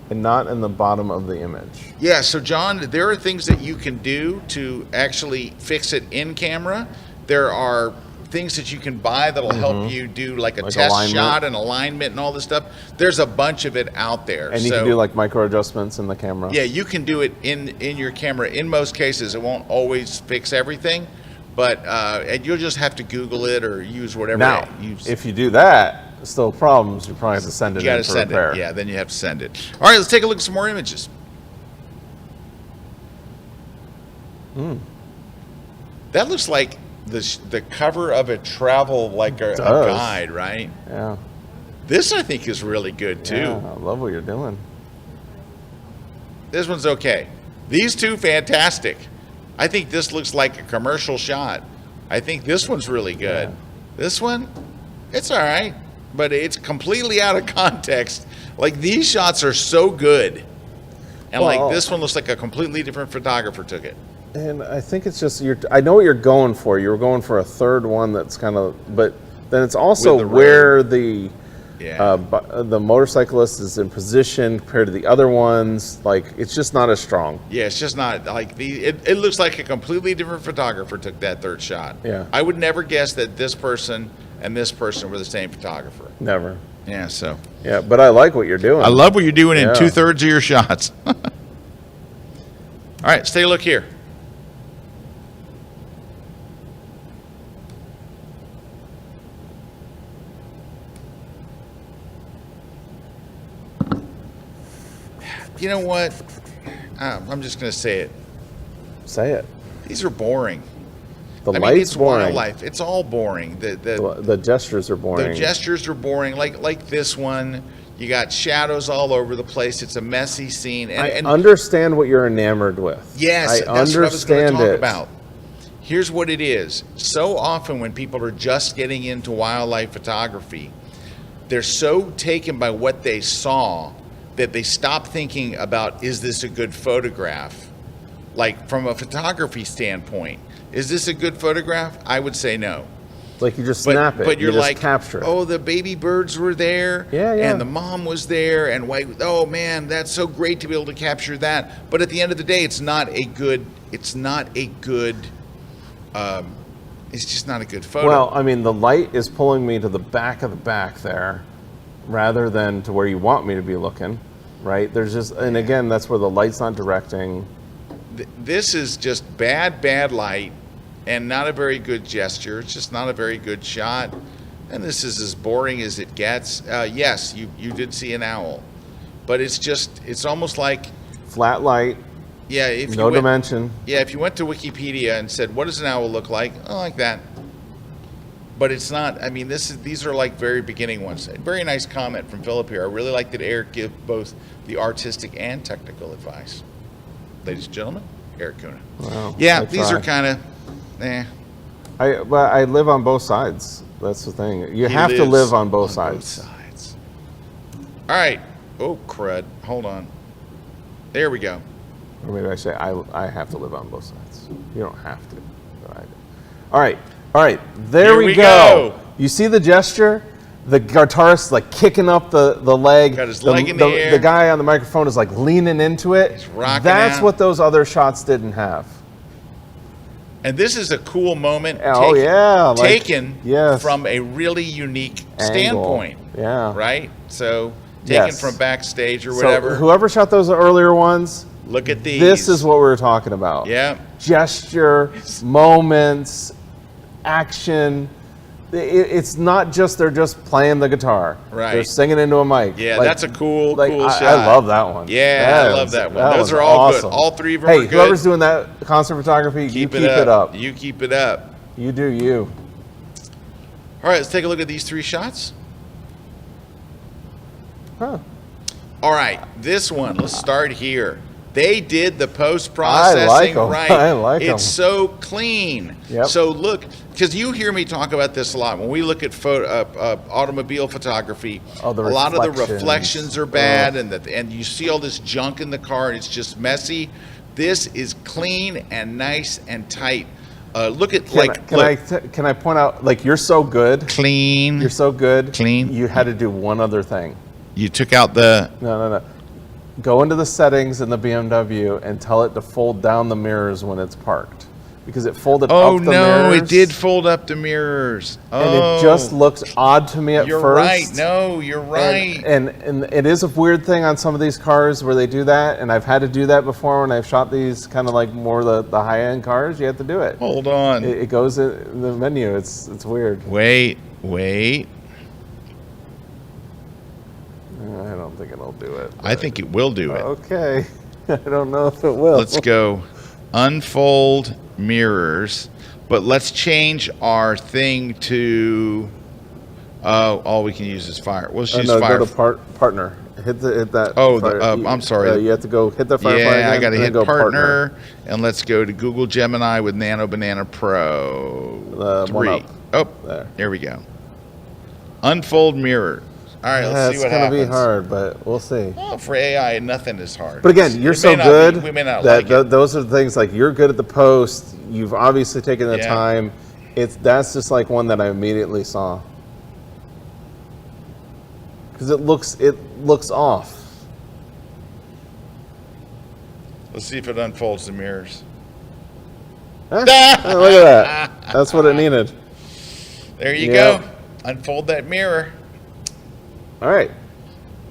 Speaker 4: and not in the bottom of the image.
Speaker 1: Yeah, so John, there are things that you can do to actually fix it in camera. There are things that you can buy that'll help you do like a test
Speaker 4: alignment.
Speaker 1: shot and alignment and all this stuff. There's a bunch of it out there.
Speaker 4: And you can do like micro adjustments in the camera.
Speaker 1: Yeah, you can do it in your camera. In most cases, it won't always fix everything, but and you'll just have to Google it or use whatever.
Speaker 4: Now, if you do that, still problems, you probably have to send it
Speaker 1: you
Speaker 4: in
Speaker 1: got to
Speaker 4: for
Speaker 1: send
Speaker 4: repair.
Speaker 1: it. Yeah, then you have to send it. All right, let's take a look at some more images. That looks like the cover of a travel, like a guide, right?
Speaker 4: Yeah.
Speaker 1: This I think is really good too.
Speaker 4: Yeah, I love what you're doing.
Speaker 1: This one's okay. These two, fantastic. I think this looks like a commercial shot. I think this one's really good.
Speaker 4: Yeah.
Speaker 1: This one, it's all right, but it's completely out of context. Like these shots are so good. And like this one looks like a completely different photographer took it.
Speaker 4: And I think it's just, I know what you're going for. You were going for a third one that's kind of, but then it's also where the motorcyclist is in position compared to the other ones. Like, it's just not as strong.
Speaker 1: Yeah, it's just not like it looks like a completely different photographer took that third shot.
Speaker 4: Yeah.
Speaker 1: I would never guess that this person and this person were the same photographer.
Speaker 4: Never.
Speaker 1: Yeah, so.
Speaker 4: Yeah, but I like what you're doing.
Speaker 1: I love what you're doing in 2/3 of your shots. All right, let's take a look here. You know what? I'm just going to say it.
Speaker 4: Say it.
Speaker 1: These are boring.
Speaker 4: The
Speaker 1: I mean,
Speaker 4: light's
Speaker 1: it's
Speaker 4: boring.
Speaker 1: wildlife. It's all boring.
Speaker 4: The gestures are boring.
Speaker 1: The gestures are boring. Like this one, you got shadows all over the place. It's a messy scene. And,
Speaker 4: I understand what you're enamored with.
Speaker 1: Yes,
Speaker 4: I
Speaker 1: that's what I was going to talk
Speaker 4: it.
Speaker 1: about. Here's what it is. So often when people are just getting into wildlife photography, they're so taken by what they saw that they stop thinking about, is this a good photograph? Like from a photography standpoint, is this a good photograph? I would say no.
Speaker 4: Like you just snap it.
Speaker 1: But you're
Speaker 4: just
Speaker 1: like,
Speaker 4: capture it.
Speaker 1: oh, the baby birds were there, and the mom was there, and oh man, that's so great to be able to capture that. But at the end of the day, it's not a good. It's just not a good photo.
Speaker 4: Well, I mean, the light is pulling me to the back of the back there, rather than to where you want me to be looking, right? There's just, and again, that's where the light's not directing.
Speaker 1: This is just bad light and not a very good gesture. It's just not a very good shot. And this is as boring as it gets. Yes, you did see an owl, but it's almost like
Speaker 4: flat light.
Speaker 1: Yeah, if
Speaker 4: no dimension.
Speaker 1: Yeah, if you went to Wikipedia and said, what does an owl look like? Oh, like that. But it's not, I mean, these are like very beginning ones. A very nice comment from Philip here. I really like that Erik give both the artistic and technical advice. Ladies and gentlemen, Erik Kuna.
Speaker 4: Wow,
Speaker 1: yeah, these are kind of,
Speaker 4: But I live on both sides. That's the thing. You have to live on both sides.
Speaker 1: All right. Oh, crud. Hold on. There we go.
Speaker 4: Or maybe I say I have to live on both sides. You don't have to, but I do. All right. There we go. You see the gesture? The guitarist like kicking up the leg.
Speaker 1: Got his leg in the air.
Speaker 4: The guy on the microphone is like leaning into it.
Speaker 1: He's rocking
Speaker 4: That's
Speaker 1: out.
Speaker 4: what those other shots didn't have.
Speaker 1: And this is a cool moment.
Speaker 4: Oh, yeah.
Speaker 1: Taken
Speaker 4: yes.
Speaker 1: from a really unique
Speaker 4: Angle.
Speaker 1: standpoint.
Speaker 4: Yeah.
Speaker 1: Right? So taken
Speaker 4: Yes.
Speaker 1: from backstage or
Speaker 4: So
Speaker 1: whatever.
Speaker 4: whoever shot those earlier ones,
Speaker 1: Look at these.
Speaker 4: this is what we were talking about.
Speaker 1: Yeah.
Speaker 4: Gesture, moments, action. It's not just they're just playing the guitar.
Speaker 1: Right.
Speaker 4: They're singing into a mic.
Speaker 1: Yeah,
Speaker 4: Like,
Speaker 1: that's a cool
Speaker 4: like,
Speaker 1: shot.
Speaker 4: I love that one.
Speaker 1: Yeah, I love that one. Those
Speaker 4: was
Speaker 1: are all
Speaker 4: awesome.
Speaker 1: good. All three of them
Speaker 4: Hey,
Speaker 1: are good.
Speaker 4: whoever's doing that concert photography, you keep it up.
Speaker 1: You keep it up.
Speaker 4: You do you.
Speaker 1: All right, let's take a look at these 3 shots.
Speaker 4: Huh.
Speaker 1: All right, this one, let's start here. They did the post-processing
Speaker 4: I like 'em.
Speaker 1: right.
Speaker 4: I like 'em.
Speaker 1: It's so clean.
Speaker 4: Yep.
Speaker 1: So look, because you hear me talk about this a lot. When we look at automobile photography,
Speaker 4: Oh, the
Speaker 1: a lot of the
Speaker 4: reflections.
Speaker 1: reflections are bad, and you see all this junk in the car, and it's just messy. This is clean and nice and tight. Look at
Speaker 4: Can I point out, like, you're so good.
Speaker 1: clean.
Speaker 4: You're so good.
Speaker 1: Clean.
Speaker 4: You had to do one other thing.
Speaker 1: You took out the.
Speaker 4: No. Go into the settings in the BMW and tell it to fold down the mirrors when it's parked, because it folded
Speaker 1: Oh
Speaker 4: up the
Speaker 1: no,
Speaker 4: mirrors.
Speaker 1: it did fold up the mirrors.
Speaker 4: And it just looked odd to me at
Speaker 1: You're
Speaker 4: first.
Speaker 1: right. No, you're right.
Speaker 4: And it is a weird thing on some of these cars where they do that, and I've had to do that before when I've shot these kind of like more the high-end cars. You have to do it.
Speaker 1: Hold on.
Speaker 4: It goes in the menu. It's weird.
Speaker 1: Wait.
Speaker 4: I don't think it'll do it.
Speaker 1: I think it will do it.
Speaker 4: Okay. I don't know if it will.
Speaker 1: Let's go unfold mirrors, but let's change our thing to all we can use is fire. We'll just use fire.
Speaker 4: Go to partner. Hit that.
Speaker 1: Oh,
Speaker 4: fire.
Speaker 1: I'm sorry.
Speaker 4: You have to go hit the fire.
Speaker 1: Yeah, I got to
Speaker 4: and
Speaker 1: hit
Speaker 4: then go
Speaker 1: partner, and let's go to Google Gemini with Nano Banana Pro 3.
Speaker 4: one up.
Speaker 1: Oh, there we go. Unfold mirror. All right, let's see what happens.
Speaker 4: It's going to be hard, but we'll see.
Speaker 1: Well, for AI, nothing is hard.
Speaker 4: But again, you're
Speaker 1: It
Speaker 4: so
Speaker 1: may not
Speaker 4: good
Speaker 1: be- we may not
Speaker 4: that
Speaker 1: like it.
Speaker 4: those are the things, like, you're good at the post. You've obviously taken the
Speaker 1: Yeah.
Speaker 4: time. That's just like one that I immediately saw. Because it looks off.
Speaker 1: Let's see if it unfolds the mirrors.
Speaker 4: Huh? Oh, look at that. That's what it needed.
Speaker 1: There you
Speaker 4: Yep.
Speaker 1: go. Unfold that mirror.
Speaker 4: All right.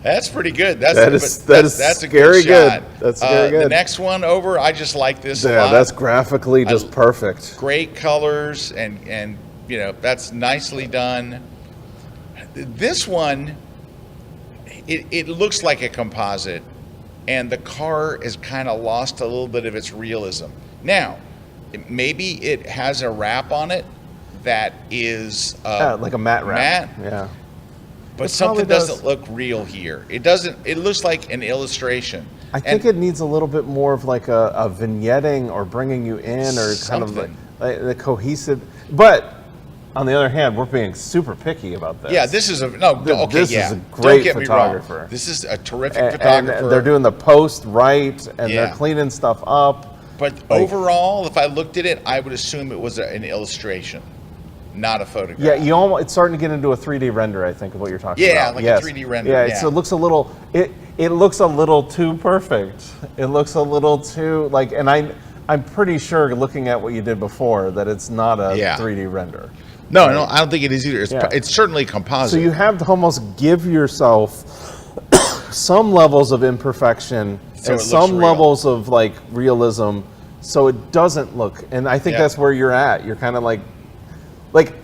Speaker 1: That's pretty good. That's
Speaker 4: That is
Speaker 1: that's a
Speaker 4: scary
Speaker 1: good shot.
Speaker 4: good. That's scary
Speaker 1: The
Speaker 4: good.
Speaker 1: next one over, I just like this a
Speaker 4: Yeah,
Speaker 1: lot.
Speaker 4: that's graphically just perfect.
Speaker 1: Great colors and you know, that's nicely done. This one, it looks like a composite, and the car has kind of lost a little bit of its realism. Now, maybe it has a wrap on it that is
Speaker 4: Like a matte wrap.
Speaker 1: matte,
Speaker 4: Yeah.
Speaker 1: but
Speaker 4: It
Speaker 1: something
Speaker 4: probably does.
Speaker 1: doesn't look real here. It doesn't. It looks like an illustration.
Speaker 4: I think it needs a little bit more of like a vignetting or bringing you in, or kind of
Speaker 1: Something.
Speaker 4: like the cohesive. But on the other hand, we're being super picky about this.
Speaker 1: Yeah, this is a no. Okay,
Speaker 4: This
Speaker 1: yeah.
Speaker 4: is a
Speaker 1: Don't
Speaker 4: great
Speaker 1: get me
Speaker 4: photographer.
Speaker 1: wrong. This is a terrific
Speaker 4: And
Speaker 1: photographer.
Speaker 4: they're doing the post right, and
Speaker 1: Yeah.
Speaker 4: they're cleaning stuff up.
Speaker 1: But overall, if I looked at it, I would assume it was an illustration, not a photograph.
Speaker 4: Yeah, it's starting to get into a 3D render, I think, of what you're talking about.
Speaker 1: Yeah, like a 3D render, yeah.
Speaker 4: So it looks a little. It looks a little too perfect. It looks a little too like, and I'm pretty sure, looking at what you did before, that it's not a 3D render.
Speaker 1: No, I don't think it is either.
Speaker 4: Yeah.
Speaker 1: It's certainly composite.
Speaker 4: So you have to almost give yourself some levels of imperfection
Speaker 1: So it
Speaker 4: and
Speaker 1: looks
Speaker 4: some
Speaker 1: real.
Speaker 4: levels of like realism, so it doesn't look. And I think
Speaker 1: Yeah.
Speaker 4: that's where you're at. You're kind of like,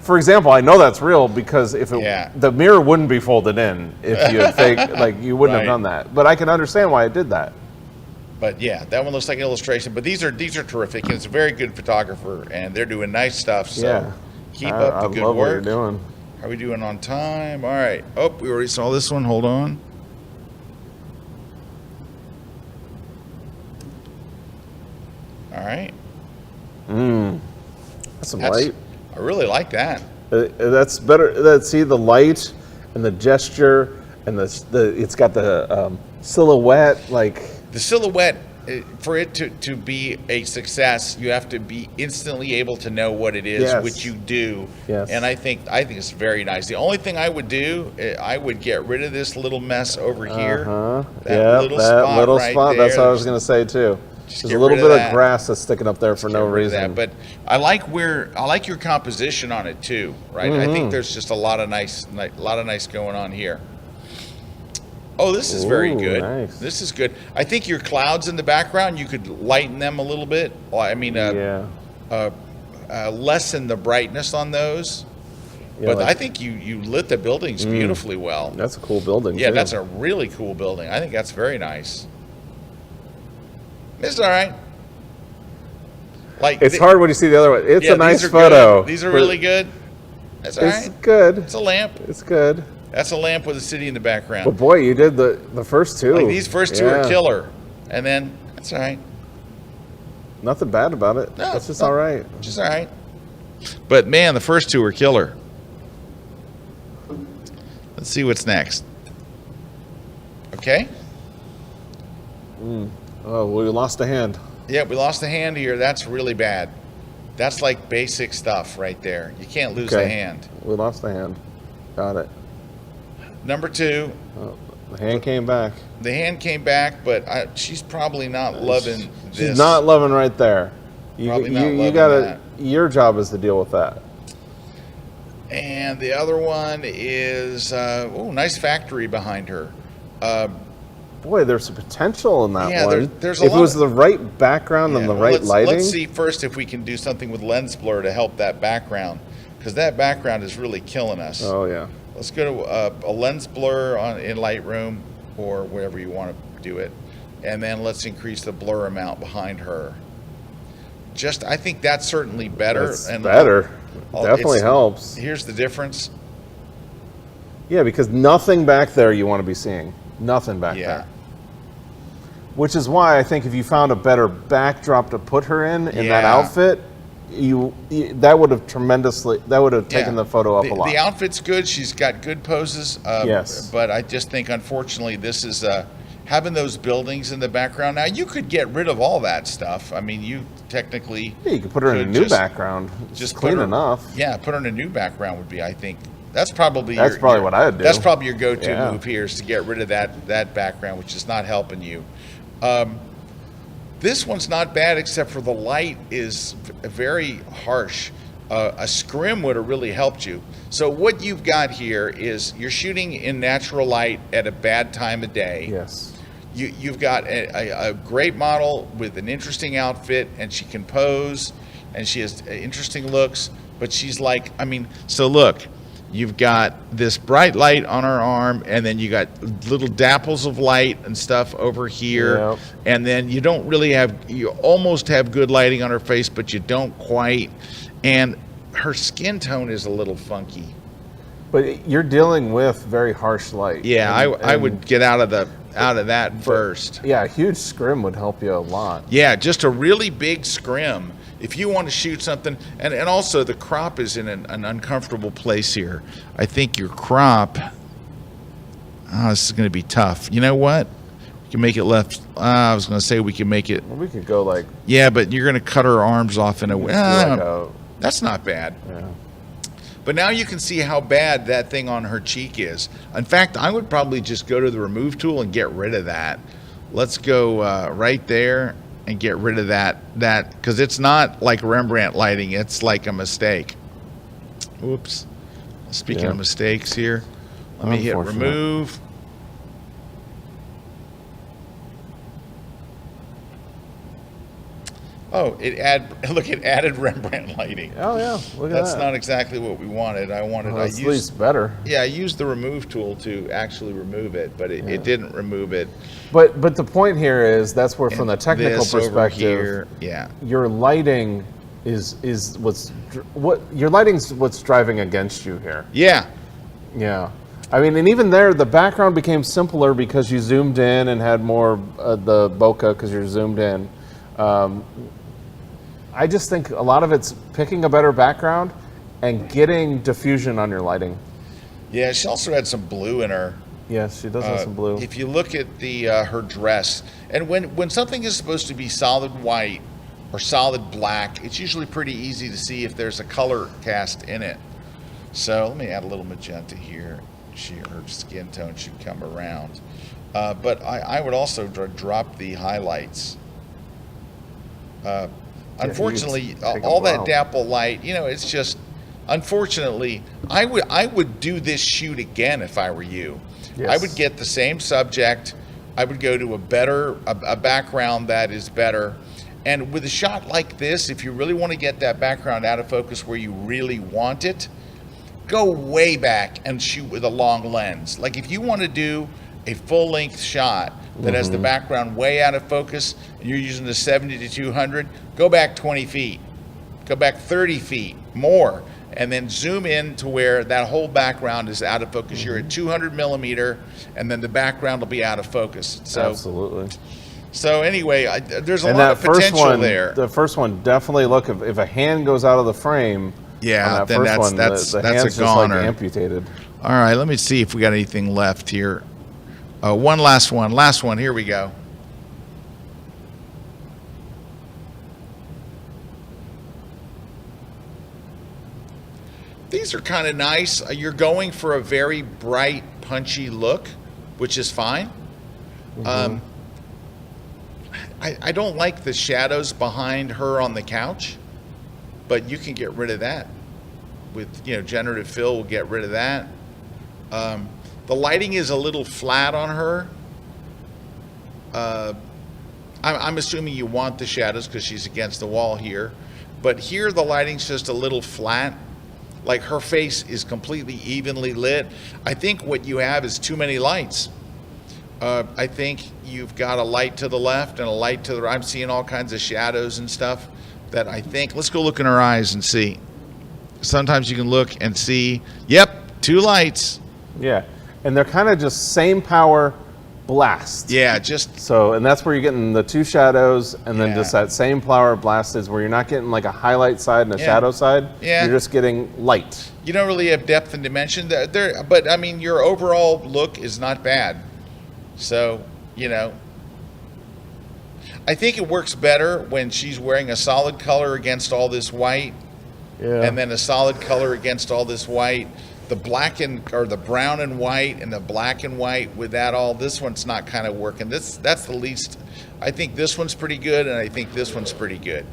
Speaker 4: for example, I know that's real because if the mirror wouldn't be folded in if you had fake, like you wouldn't have
Speaker 1: Right.
Speaker 4: done that. But I can understand why it did that.
Speaker 1: But yeah, that one looks like an illustration. But these are terrific, and it's a very good photographer, and they're doing nice stuff. So
Speaker 4: Yeah.
Speaker 1: keep up the
Speaker 4: I
Speaker 1: good
Speaker 4: love what you're
Speaker 1: work.
Speaker 4: doing.
Speaker 1: How are we doing on time? All right. Oh, we already saw this one. Hold on. All right.
Speaker 4: That's some light.
Speaker 1: I really like that.
Speaker 4: That's better. See the light and the gesture and it's got the silhouette, like
Speaker 1: The silhouette, for it to be a success, you have to be instantly able to know what it is,
Speaker 4: Yes.
Speaker 1: which you do.
Speaker 4: Yes.
Speaker 1: And I think it's very nice. The only thing I would do, I would get rid of this little mess over here. That little spot right
Speaker 4: That's what I
Speaker 1: there.
Speaker 4: was going to say too.
Speaker 1: Just
Speaker 4: There's
Speaker 1: get
Speaker 4: a little
Speaker 1: rid of
Speaker 4: bit
Speaker 1: that.
Speaker 4: of grass that's sticking up there for
Speaker 1: Get
Speaker 4: no
Speaker 1: rid of
Speaker 4: reason.
Speaker 1: that. But I like your composition on it too, right? I think there's just a lot of nice going on here. Oh, this is very
Speaker 4: Ooh,
Speaker 1: good.
Speaker 4: nice.
Speaker 1: This is good. I think your clouds in the background, you could lighten them a little bit. Well, I mean, lessen the brightness on those.
Speaker 4: Yeah,
Speaker 1: But
Speaker 4: like-
Speaker 1: I think you lit the buildings beautifully well.
Speaker 4: That's a cool building.
Speaker 1: Yeah,
Speaker 4: too.
Speaker 1: that's a really cool building. I think that's very nice. It's all right. Like
Speaker 4: It's hard when you see the other one. It's a nice photo.
Speaker 1: These are
Speaker 4: but
Speaker 1: really good. That's all
Speaker 4: It's
Speaker 1: right.
Speaker 4: good.
Speaker 1: It's a lamp.
Speaker 4: It's good.
Speaker 1: That's a lamp with a city in the background.
Speaker 4: But boy, you did the first two.
Speaker 1: Like these first two are
Speaker 4: Yeah.
Speaker 1: killer, and then that's all right.
Speaker 4: Nothing bad about it.
Speaker 1: No,
Speaker 4: That's just
Speaker 1: no.
Speaker 4: all right.
Speaker 1: Just all right. But man, the first two are killer. Let's see what's next. Okay.
Speaker 4: Oh, we lost a hand.
Speaker 1: Yeah, we lost a hand here. That's really bad. That's like basic stuff right there. You can't lose the hand.
Speaker 4: We lost a hand. Got it.
Speaker 1: Number two,
Speaker 4: Oh, the hand came back.
Speaker 1: the hand came back, but she's probably not loving this.
Speaker 4: She's not loving right there.
Speaker 1: Probably not
Speaker 4: you
Speaker 1: loving
Speaker 4: gotta.
Speaker 1: that.
Speaker 4: Your job is to deal with that.
Speaker 1: And the other one is, nice factory behind her.
Speaker 4: Boy, there's some potential in that
Speaker 1: Yeah,
Speaker 4: one.
Speaker 1: there's a
Speaker 4: if
Speaker 1: lot
Speaker 4: it was
Speaker 1: of-
Speaker 4: the right background and the right lighting.
Speaker 1: Let's see first if we can do something with lens blur to help that background, because that background is really killing us.
Speaker 4: Oh yeah.
Speaker 1: Let's go to a lens blur in Lightroom or wherever you want to do it, and then let's increase the blur amount behind her. I think that's certainly better.
Speaker 4: That's
Speaker 1: and
Speaker 4: better.
Speaker 1: I'll-
Speaker 4: Definitely
Speaker 1: it's-
Speaker 4: helps.
Speaker 1: Here's the difference.
Speaker 4: Yeah, because nothing back there you want to be seeing. Nothing back
Speaker 1: Yeah.
Speaker 4: there. Which is why I think if you found a better backdrop to put her in that
Speaker 1: Yeah.
Speaker 4: outfit, that would have taken the photo up a lot.
Speaker 1: The outfit's good. She's got good poses.
Speaker 4: Yes.
Speaker 1: But I just think, unfortunately, this is having those buildings in the background. Now, you could get rid of all that stuff. I mean, you technically.
Speaker 4: Yeah, you could put her in a
Speaker 1: could
Speaker 4: new
Speaker 1: just-
Speaker 4: background.
Speaker 1: Just
Speaker 4: clean
Speaker 1: put her-
Speaker 4: enough.
Speaker 1: Yeah, put her in a new background would be, I think. That's probably
Speaker 4: what I would do.
Speaker 1: That's probably your go-to
Speaker 4: Yeah.
Speaker 1: move here, is to get rid of that background, which is not helping you. This one's not bad, except for the light is very harsh. A scrim would have really helped you. So what you've got here is you're shooting in natural light at a bad time of day.
Speaker 4: Yes.
Speaker 1: You've got a great model with an interesting outfit, and she can pose, and she has interesting looks, but she's like, so look, you've got this bright light on her arm, and then you got little dapples of light and stuff over here,
Speaker 4: Yep.
Speaker 1: and then you almost have good lighting on her face, but you don't quite, and her skin tone is a little funky.
Speaker 4: But you're dealing with very harsh light.
Speaker 1: Yeah, I
Speaker 4: And-
Speaker 1: would get out of that first.
Speaker 4: Yeah, a huge scrim would help you a lot.
Speaker 1: Yeah, just a really big scrim. If you want to shoot something, and also the crop is in an uncomfortable place here. I think your crop, this is going to be tough. You know what? We can make it left. I was going to say we can make it.
Speaker 4: Well, we could go like.
Speaker 1: Yeah, but you're going to cut her arms off in a way. That's not bad.
Speaker 4: Yeah.
Speaker 1: But now you can see how bad that thing on her cheek is. In fact, I would probably just go to the remove tool and get rid of that. Let's go right there and get rid of that because it's not like Rembrandt lighting. It's like a mistake. Oops. Speaking of mistakes here, let me hit remove. Oh, it added Rembrandt lighting.
Speaker 4: Oh yeah, look at
Speaker 1: That's
Speaker 4: that.
Speaker 1: not exactly what we wanted.
Speaker 4: That's at least better.
Speaker 1: Yeah, I used the remove tool to actually remove it, but it didn't remove it.
Speaker 4: But the point here is that's where, from the technical
Speaker 1: This over
Speaker 4: perspective,
Speaker 1: here,
Speaker 4: your lighting is your lighting's what's driving against you here.
Speaker 1: Yeah.
Speaker 4: Yeah. I mean, and even there, the background became simpler because you zoomed in and had more the bokeh because you're zoomed in. I just think a lot of it's picking a better background and getting diffusion on your lighting.
Speaker 1: Yeah, she also had some blue in her.
Speaker 4: Yes, she does have some blue.
Speaker 1: If you look at her dress, and when something is supposed to be solid white or solid black, it's usually pretty easy to see if there's a color cast in it. So let me add a little magenta here. Her skin tone should come around. But I would also drop the highlights. Unfortunately, all that dapple light, you know, it's just, unfortunately, I would do this shoot again if I were you.
Speaker 4: Yes.
Speaker 1: I would get the same subject. I would go to a background that is better. And with a shot like this, if you really want to get that background out of focus where you really want it, go way back and shoot with a long lens. Like if you want to do a full-length shot that has the background way out of focus and you're using the 70 to 200, go back 20 feet, go back 30 feet more, and then zoom in to where that whole background is out of focus. You're at 200 millimeter, and then the background will be out of focus. So,
Speaker 4: absolutely.
Speaker 1: So anyway, there's a
Speaker 4: And
Speaker 1: lot
Speaker 4: that
Speaker 1: of
Speaker 4: first
Speaker 1: potential
Speaker 4: one,
Speaker 1: there.
Speaker 4: the first one, definitely look, if a hand goes out of the frame,
Speaker 1: Yeah,
Speaker 4: on that
Speaker 1: then
Speaker 4: first one,
Speaker 1: that's
Speaker 4: the
Speaker 1: a
Speaker 4: hand's just
Speaker 1: goner.
Speaker 4: like amputated.
Speaker 1: All right, let me see if we got anything left here. One last one. Last one. Here we go. These are kind of nice. You're going for a very bright, punchy look, which is fine. I don't like the shadows behind her on the couch, but you can get rid of that with, you know, generative fill will get rid of that. The lighting is a little flat on her. I'm assuming you want the shadows because she's against the wall here, but here the lighting's just a little flat. Like her face is completely evenly lit. I think what you have is too many lights. I think you've got a light to the left and a light to the right. I'm seeing all kinds of shadows and stuff that I think, let's go look in her eyes and see. Sometimes you can look and see, yep, two lights.
Speaker 4: Yeah, and they're kind of just same power blast.
Speaker 1: Yeah, just
Speaker 4: So, and that's where you're getting the two shadows, and then
Speaker 1: Yeah.
Speaker 4: just that same power blast is where you're not getting like a highlight side and a
Speaker 1: Yeah.
Speaker 4: shadow side.
Speaker 1: Yeah.
Speaker 4: You're just getting light.
Speaker 1: you don't really have depth and dimension there, but I mean your overall look is not bad. So, you know, I think it works better when she's wearing a solid color against all this white,
Speaker 4: Yeah.
Speaker 1: and then a solid color against all this white. The black and or the brown and white and the black and white with that all. This one's not kind of working. That's the least. I think this one's pretty good, and I think this one's pretty good.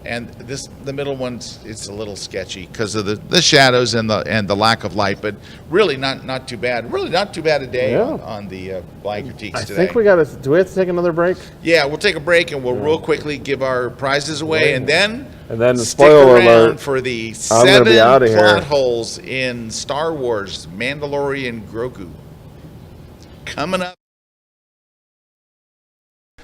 Speaker 1: And the middle one's, it's a little sketchy because of the shadows and the lack of light, but really not too bad. Really not too bad a day on the blind critiques
Speaker 4: I
Speaker 1: today.
Speaker 4: think we got to. Do we have to take another break?
Speaker 1: Yeah, we'll take a break and we'll real quickly give our prizes away, and then stick
Speaker 4: spoiler
Speaker 1: around
Speaker 4: alert,
Speaker 1: for the
Speaker 4: I'm gonna
Speaker 1: 7
Speaker 4: be outta here.
Speaker 1: plot holes in Star Wars Mandalorian Grogu. Coming up.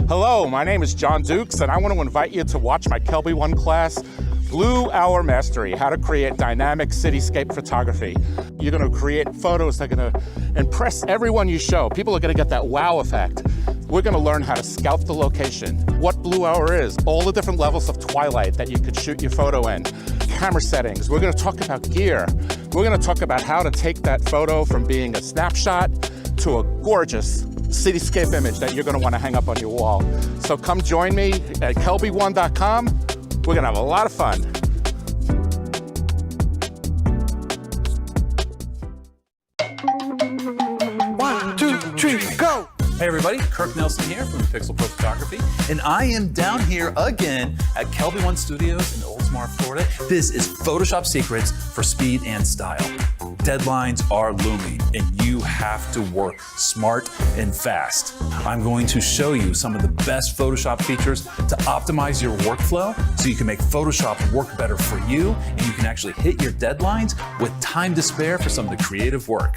Speaker 10: Hello, my name is John Dukes, and I want to invite you to watch my KelbyOne class, Blue Hour Mastery, how to create dynamic cityscape photography. You're going to create photos that are going to impress everyone you show. People are going to get that wow effect. We're going to learn how to scout the location, what Blue Hour is, all the different levels of twilight that you could shoot your photo in, camera settings. We're going to talk about gear. We're going to talk about how to take that photo from being a snapshot to a gorgeous cityscape image that you're going to want to hang up on your wall. So come join me at KelbyOne.com. We're going to have a lot of fun.
Speaker 11: One, two, three, go! Hey everybody, Kirk Nelson here from Pixel Pro Photography, and I am down here again at KelbyOne Studios in Oldsmar, Florida. This is Photoshop Secrets for Speed and Style. Deadlines are looming, and you have to work smart and fast. I'm going to show you some of the best Photoshop features to optimize your workflow so you can make Photoshop work better for you, and you can actually hit your deadlines with time to spare for some of the creative work.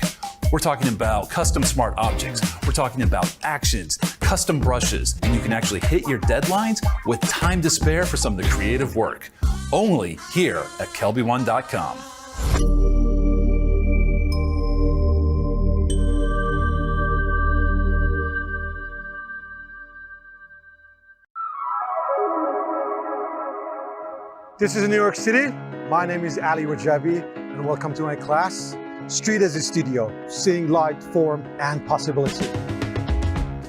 Speaker 11: We're talking about custom smart objects. We're talking about actions, custom brushes, and you can actually hit your deadlines with time to spare for some of the creative work. Only here at KelbyOne.com.
Speaker 12: This is New York City. My name is Ali Rajabi, and welcome to my class, Street as a Studio, Seeing Light, Form, and Possibility.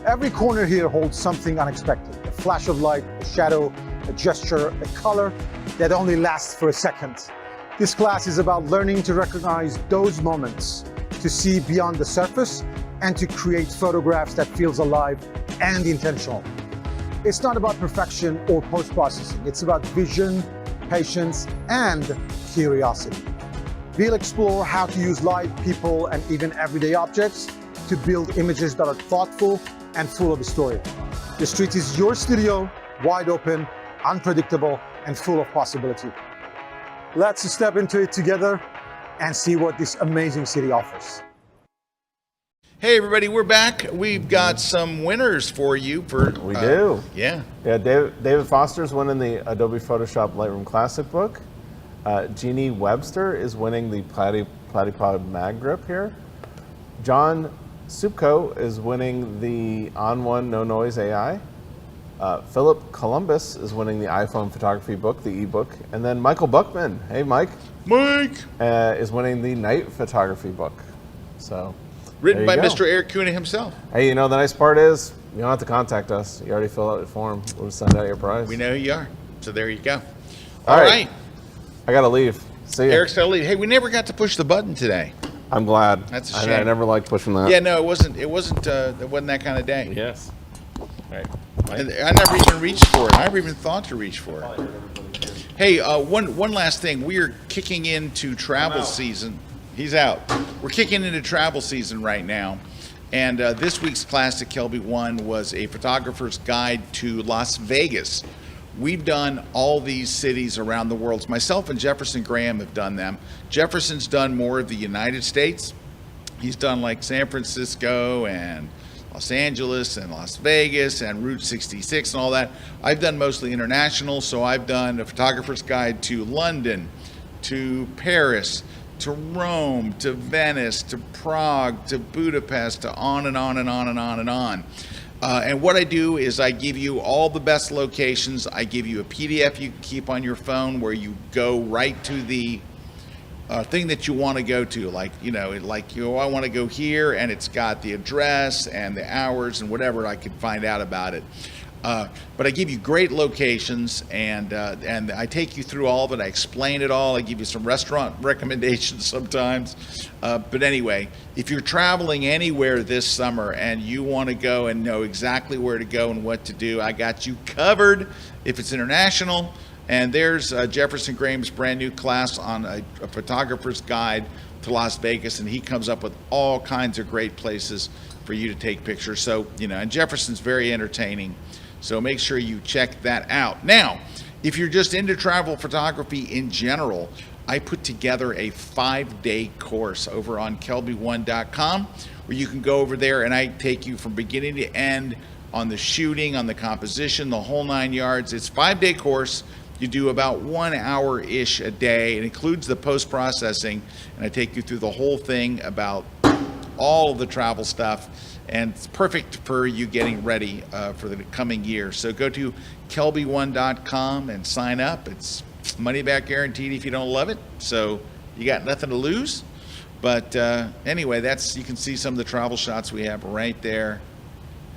Speaker 12: Every corner here holds something unexpected, a flash of light, a shadow, a gesture, a color that only lasts for a second. This class is about learning to recognize those moments, to see beyond the surface, and to create photographs that feels alive and intentional. It's not about perfection or post-processing. It's about vision, patience, and curiosity. We'll explore how to use light, people, and even everyday objects to build images that are thoughtful and full of a story. The street is your studio, wide open, unpredictable, and full of possibility. Let's step into it together and see what this amazing city offers.
Speaker 1: Hey everybody, we're back. We've got some winners for you.
Speaker 4: We do.
Speaker 1: Yeah.
Speaker 4: Yeah, David Foster's winning the Adobe Photoshop Lightroom Classic book. Jeannie Webster is winning the Platypod Mag Grip here. John Supko is winning the On1 No Noise AI. Philip Columbus is winning the iPhone Photography book, the ebook. And then Michael Buckman, hey Mike.
Speaker 1: Mike!
Speaker 4: Is winning the Night Photography book. So,
Speaker 1: written by Mr. Erik Kuna himself.
Speaker 4: Hey, you know, the nice part is you don't have to contact us. You already fill out the form. We'll send out your prize.
Speaker 1: We know who you are. So there you go.
Speaker 4: All right. I got to leave. See ya.
Speaker 1: Eric's got to leave. Hey, we never got to push the button today.
Speaker 4: I'm glad.
Speaker 1: That's a shame.
Speaker 4: I never liked pushing that.
Speaker 1: Yeah, no, it wasn't that kind of day.
Speaker 4: Yes. Right.
Speaker 1: I never even reached for it. I never even thought to reach for it. Hey, one last thing. We are kicking into travel season. He's out. We're kicking into travel season right now. And this week's class at KelbyOne was a photographer's guide to Las Vegas. We've done all these cities around the world. Myself and Jefferson Graham have done them. Jefferson's done more of the United States. He's done like San Francisco and Los Angeles and Las Vegas and Route 66 and all that. I've done mostly international, so I've done a photographer's guide to London, to Paris, to Rome, to Venice, to Prague, to Budapest, to on and on and on and on and on. And what I do is I give you all the best locations. I give you a PDF you can keep on your phone where you go right to the thing that you want to go to. Like, I want to go here, and it's got the address and the hours and whatever I could find out about it. But I give you great locations, and I take you through all of it. I explain it all. I give you some restaurant recommendations sometimes. But anyway, if you're traveling anywhere this summer and you want to go and know exactly where to go and what to do, I got you covered if it's international. And there's Jefferson Graham's brand new class on a photographer's guide to Las Vegas, and he comes up with all kinds of great places for you to take pictures. So, and Jefferson's very entertaining. So make sure you check that out. Now, if you're just into travel photography in general, I put together a 5-day course over on KelbyOne.com where you can go over there and I take you from beginning to end on the shooting, on the composition, the whole 9 yards. It's a 5-day course. You do about 1 hour-ish a day. It includes the post-processing, and I take you through the whole thing about all of the travel stuff. And it's perfect for you getting ready for the coming year. So go to KelbyOne.com and sign up. It's money back guaranteed if you don't love it. So you got nothing to lose. But anyway, you can see some of the travel shots we have right there.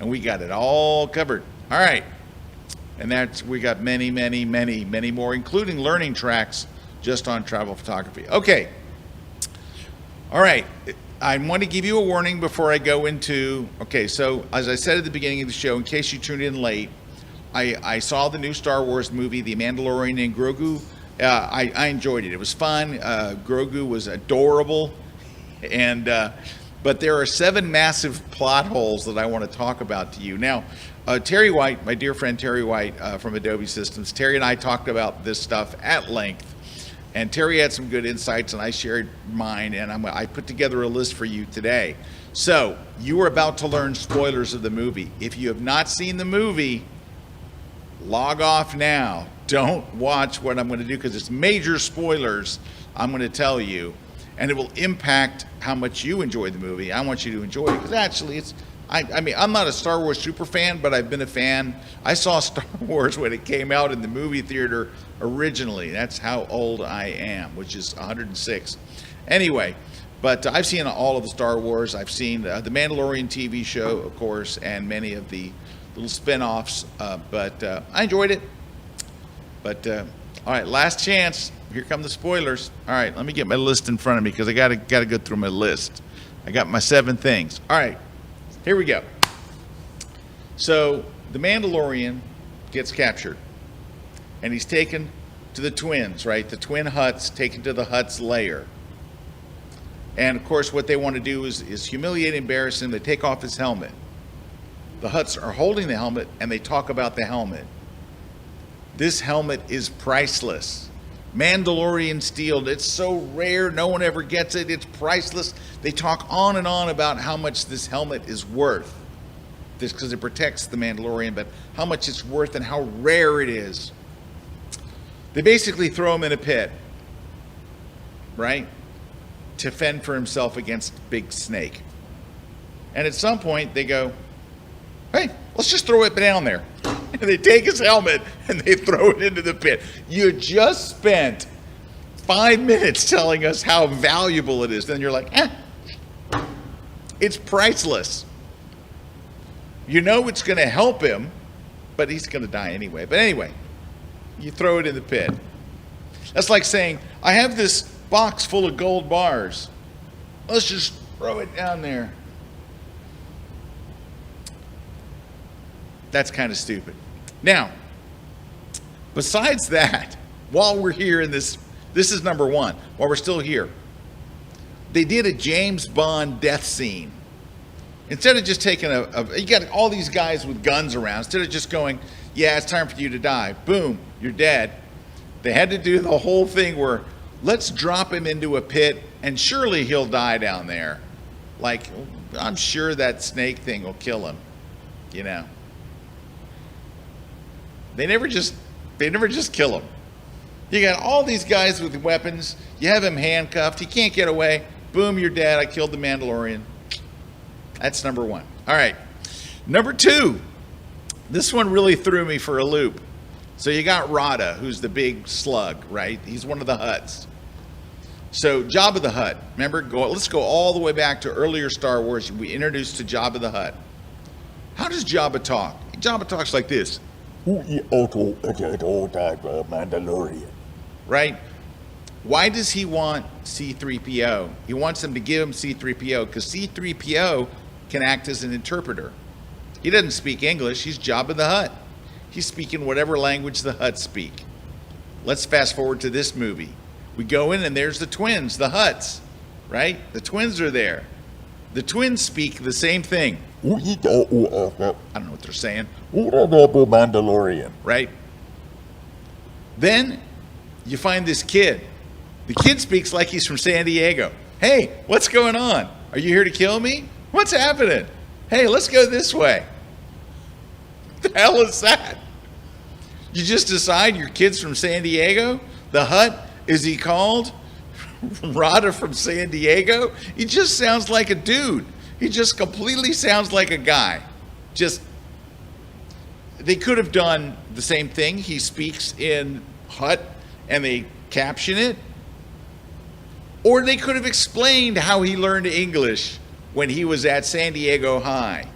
Speaker 1: And we got it all covered. All right. And we got many, many, many, many more, including learning tracks just on travel photography. Okay. All right. I want to give you a warning before I go into, so as I said at the beginning of the show, in case you tuned in late, I saw the new Star Wars movie, The Mandalorian and Grogu. I enjoyed it. It was fun. Grogu was adorable. But there are 7 massive plot holes that I want to talk about to you. Now, Terry White, my dear friend Terry White from Adobe Systems, Terry and I talked about this stuff at length. And Terry had some good insights, and I shared mine, and I put together a list for you today. So, you are about to learn spoilers of the movie. If you have not seen the movie, log off now. Don't watch what I'm going to do, because it's major spoilers I'm going to tell you, and it will impact how much you enjoy the movie. I want you to enjoy it, because actually I'm not a Star Wars super fan, but I've been a fan. I saw Star Wars when it came out in the movie theater originally. That's how old I am, which is 106. Anyway, but I've seen all of the Star Wars. I've seen the Mandalorian TV show, of course, and many of the little spin-offs, but I enjoyed it. But, all right, last chance. Here come the spoilers. All right, let me get my list in front of me, because I gotta go through my list. I got my 7 things. All right. Here we go. So, The Mandalorian gets captured. And he's taken to the twins, right? The twin Hutts, taken to the Hutt's lair. And of course, what they want to do is humiliate, embarrass him. They take off his helmet. The Hutts are holding the helmet, and they talk about the helmet. This helmet is priceless. Mandalorian steel, it's so rare, no one ever gets it, it's priceless. They talk on and on about how much this helmet is worth. This because it protects the Mandalorian, but how much it's worth and how rare it is. They basically throw him in a pit, right? To fend for himself against Big Snake. And at some point they go, hey, let's just throw it down there. And they take his helmet and they throw it into the pit. You just spent 5 minutes telling us how valuable it is. Then you're like, it's priceless. You know it's going to help him, but he's going to die anyway. But anyway, you throw it in the pit. That's like saying, I have this box full of gold bars. Let's just throw it down there. That's kind of stupid. Now, besides that, while we're here in this is number one, while we're still here, they did a James Bond death scene. Instead of just taking you got all these guys with guns around, instead of just going, yeah, it's time for you to die, boom, you're dead. They had to do the whole thing where, let's drop him into a pit and surely he'll die down there. Like, I'm sure that snake thing will kill him, you know. They never just kill him. You got all these guys with weapons, you have him handcuffed, he can't get away, boom, you're dead, I killed the Mandalorian. That's number one. All right, number two, this one really threw me for a loop. So you got Rada, who's the big slug, right? He's one of the Hutts. So Jabba the Hutt, remember, let's go all the way back to earlier Star Wars. We introduced to Jabba the Hutt. How does Jabba talk? Jabba talks like this.
Speaker 13: Mandalorian.
Speaker 1: Right? Why does he want C-3PO? He wants them to give him C-3PO because C-3PO can act as an interpreter. He doesn't speak English. He's Jabba the Hutt. He's speaking whatever language the Hutts speak. Let's fast forward to this movie. We go in and there's the twins, the Hutts, right? The twins are there. The twins speak the same thing. I don't know what they're saying.
Speaker 13: Mandalorian.
Speaker 1: Right? Then you find this kid. The kid speaks like he's from San Diego. Hey, what's going on? Are you here to kill me? What's happening? Hey, let's go this way. What the hell is that? You just decide your kid's from San Diego? The Hutt, is he called Rada from San Diego? He just sounds like a dude. He just completely sounds like a guy. They could have done the same thing. He speaks in Hutt and they caption it. Or they could have explained how he learned English when he was at San Diego High.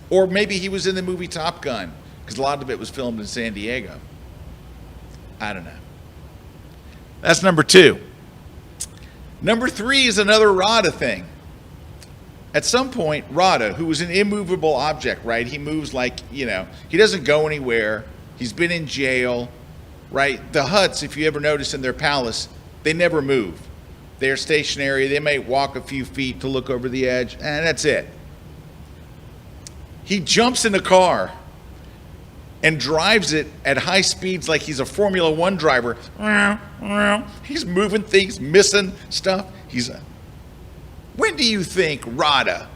Speaker 1: Or maybe he was in the movie Top Gun, because a lot of it was filmed in San Diego. I don't know. That's number two. Number three is another Rada thing. At some point, Rada, who was an immovable object, right? He moves like, he doesn't go anywhere. He's been in jail, right? The Hutts, if you ever notice in their palace, they never move. They're stationary. They may walk a few feet to look over the edge, and that's it. He jumps in a car and drives it at high speeds like he's a Formula One driver. He's moving things, missing stuff. When do you think Rada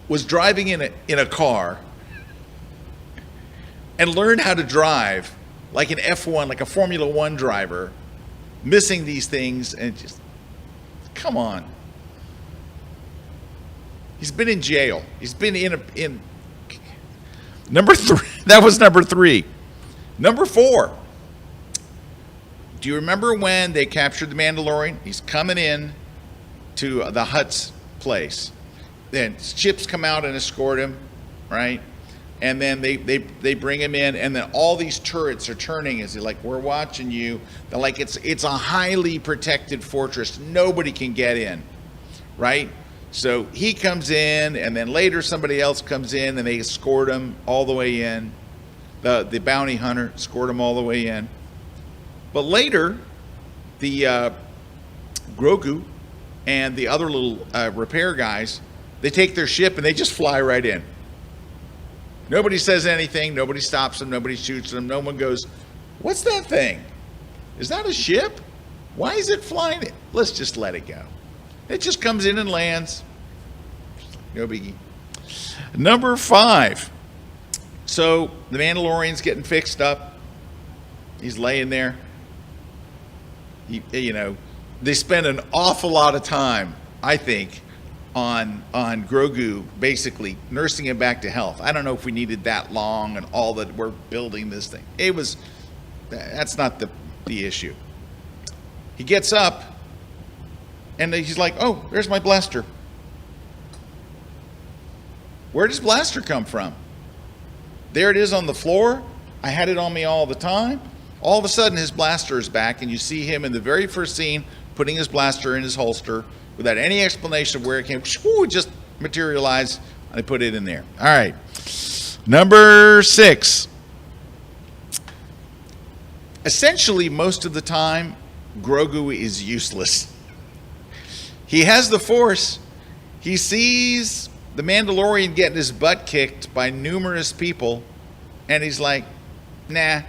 Speaker 1: was driving in a car and learned how to drive like an F1, like a Formula One driver, missing these things and just, come on. He's been in jail. He's been in number three. That was number three. Number four. Do you remember when they captured the Mandalorian? He's coming in to the Hutt's place. Then ships come out and escort him, right? And then they bring him in, and then all these turrets are turning as they're like, we're watching you. They're like, it's a highly protected fortress. Nobody can get in, right? So he comes in, and then later somebody else comes in, and they escort him all the way in. the bounty hunter, escort him all the way in. But later, the Grogu and the other little repair guys, they take their ship and they just fly right in. Nobody says anything. Nobody stops them. Nobody shoots them. No one goes, "What's that thing? Is that a ship? Why is it flying? Let's just let it go." It just comes in and lands. No biggie. Number 5. So the Mandalorian's getting fixed up. He's laying there. They spend an awful lot of time, I think, on Grogu basically nursing him back to health. I don't know if we needed that long and all that we're building this thing. That's not the issue. He gets up and he's like, "Oh, there's my blaster." Where does blaster come from? There it is on the floor. I had it on me all the time. All of a sudden his blaster is back, and you see him in the very first scene putting his blaster in his holster without any explanation of where it came. It just materialized, and I put it in there. All right. Number 6. Essentially, most of the time, Grogu is useless. He has the Force. He sees the Mandalorian getting his butt kicked by numerous people, and he's like, nah.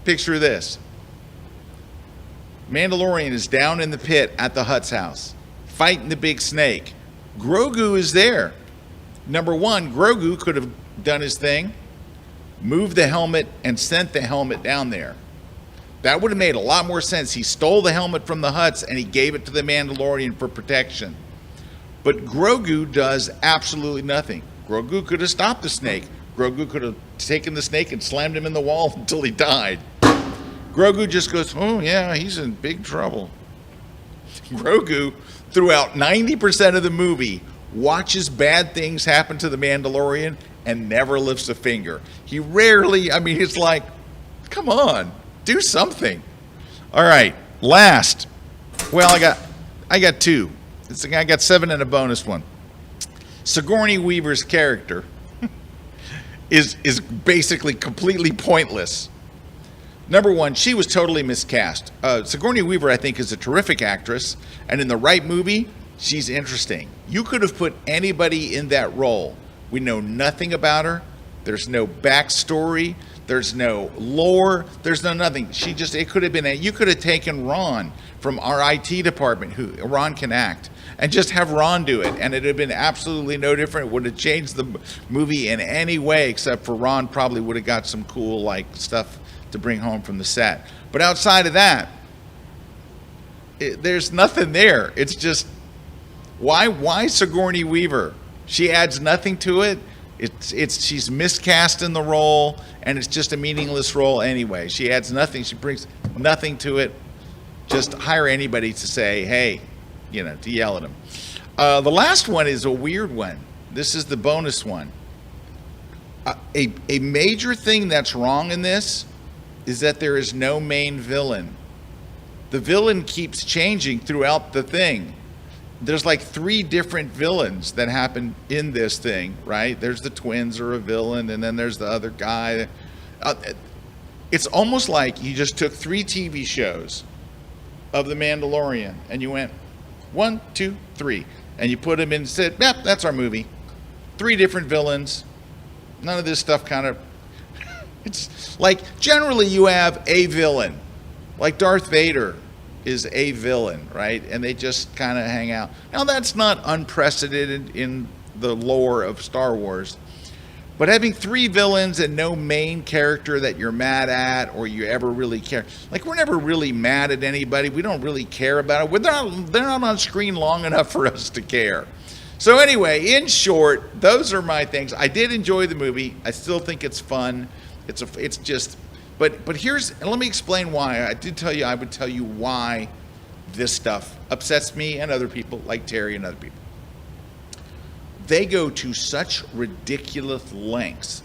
Speaker 1: Picture this. Mandalorian is down in the pit at the Hutt's house, fighting the big snake. Grogu is there. Number 1, Grogu could have done his thing, moved the helmet, and sent the helmet down there. That would have made a lot more sense. He stole the helmet from the Hutts and he gave it to the Mandalorian for protection. But Grogu does absolutely nothing. Grogu could have stopped the snake. Grogu could have taken the snake and slammed him in the wall until he died. Grogu just goes, "Oh yeah, he's in big trouble." Grogu, throughout 90% of the movie, watches bad things happen to the Mandalorian and never lifts a finger. He rarely, it's like, come on, do something. All right, last. Well, I got 2. I got 7 and a bonus one. Sigourney Weaver's character is basically completely pointless. Number 1, she was totally miscast. Sigourney Weaver, I think, is a terrific actress, and in the right movie, she's interesting. You could have put anybody in that role. We know nothing about her. There's no backstory. There's no lore. There's no nothing. It could have been you could have taken Ron from our IT department, who Ron can act, and just have Ron do it, and it'd have been absolutely no different. It would have changed the movie in any way, except for Ron probably would have got some cool stuff to bring home from the set. But outside of that, there's nothing there. It's just, why Sigourney Weaver? She adds nothing to it. She's miscast in the role, and it's just a meaningless role anyway. She adds nothing. She brings nothing to it. Just hire anybody to say, hey, to yell at them. The last one is a weird one. This is the bonus one. A major thing that's wrong in this is that there is no main villain. The villain keeps changing throughout the thing. There's 3 different villains that happen in this thing, right? There's the twins are a villain, and then there's the other guy. It's almost like you just took 3 TV shows of The Mandalorian, and you went 1, 2, 3, and you put them in and said, yep, that's our movie. 3 different villains. None of this stuff kind of... It's like, generally you have a villain. Like Darth Vader is a villain, right? And they just kind of hang out. Now, that's not unprecedented in the lore of Star Wars. But having 3 villains and no main character that you're mad at or you ever really care. We're never really mad at anybody. We don't really care about it. They're not on screen long enough for us to care. So anyway, in short, those are my things. I did enjoy the movie. I still think it's fun. It's just... But let me explain why. I did tell you I would tell you why this stuff upsets me and other people, like Terry and other people. They go to such ridiculous lengths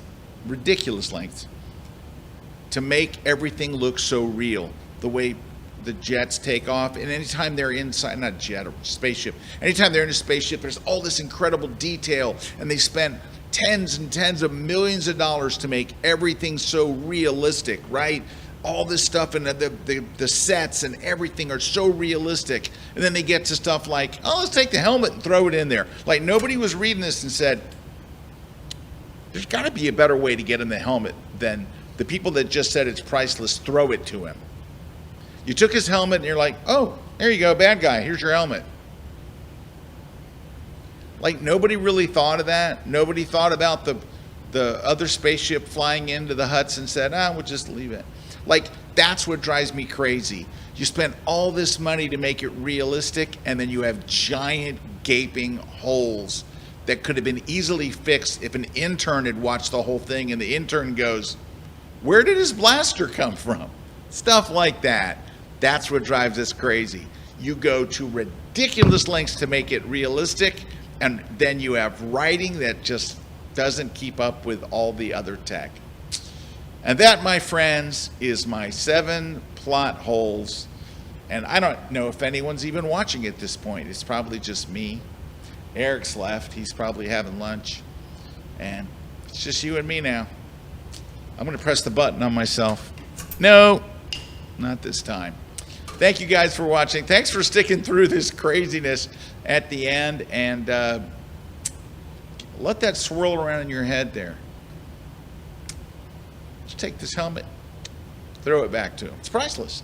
Speaker 1: to make everything look so real. The way the jets take off, and anytime they're inside, not jet, or spaceship, anytime they're in a spaceship, there's all this incredible detail, and they spent tens and tens of millions of dollars to make everything so realistic, right? All this stuff and the sets and everything are so realistic. And then they get to stuff like, oh, let's take the helmet and throw it in there. Like, nobody was reading this and said, there's got to be a better way to get in the helmet than the people that just said it's priceless, throw it to him. You took his helmet and you're like, oh, there you go, bad guy, here's your helmet. Like, nobody really thought of that. Nobody thought about the other spaceship flying into the huts and said, we'll just leave it. Like, that's what drives me crazy. You spent all this money to make it realistic, and then you have giant gaping holes that could have been easily fixed if an intern had watched the whole thing, and the intern goes, where did his blaster come from? Stuff like that. That's what drives us crazy. You go to ridiculous lengths to make it realistic, and then you have writing that just doesn't keep up with all the other tech. And that, my friends, is my 7 plot holes. And I don't know if anyone's even watching at this point. It's probably just me. Erik's left. He's probably having lunch. And it's just you and me now. I'm going to press the button on myself. No, not this time. Thank you guys for watching. Thanks for sticking through this craziness at the end. And let that swirl around in your head there. Just take this helmet, throw it back to him. It's priceless.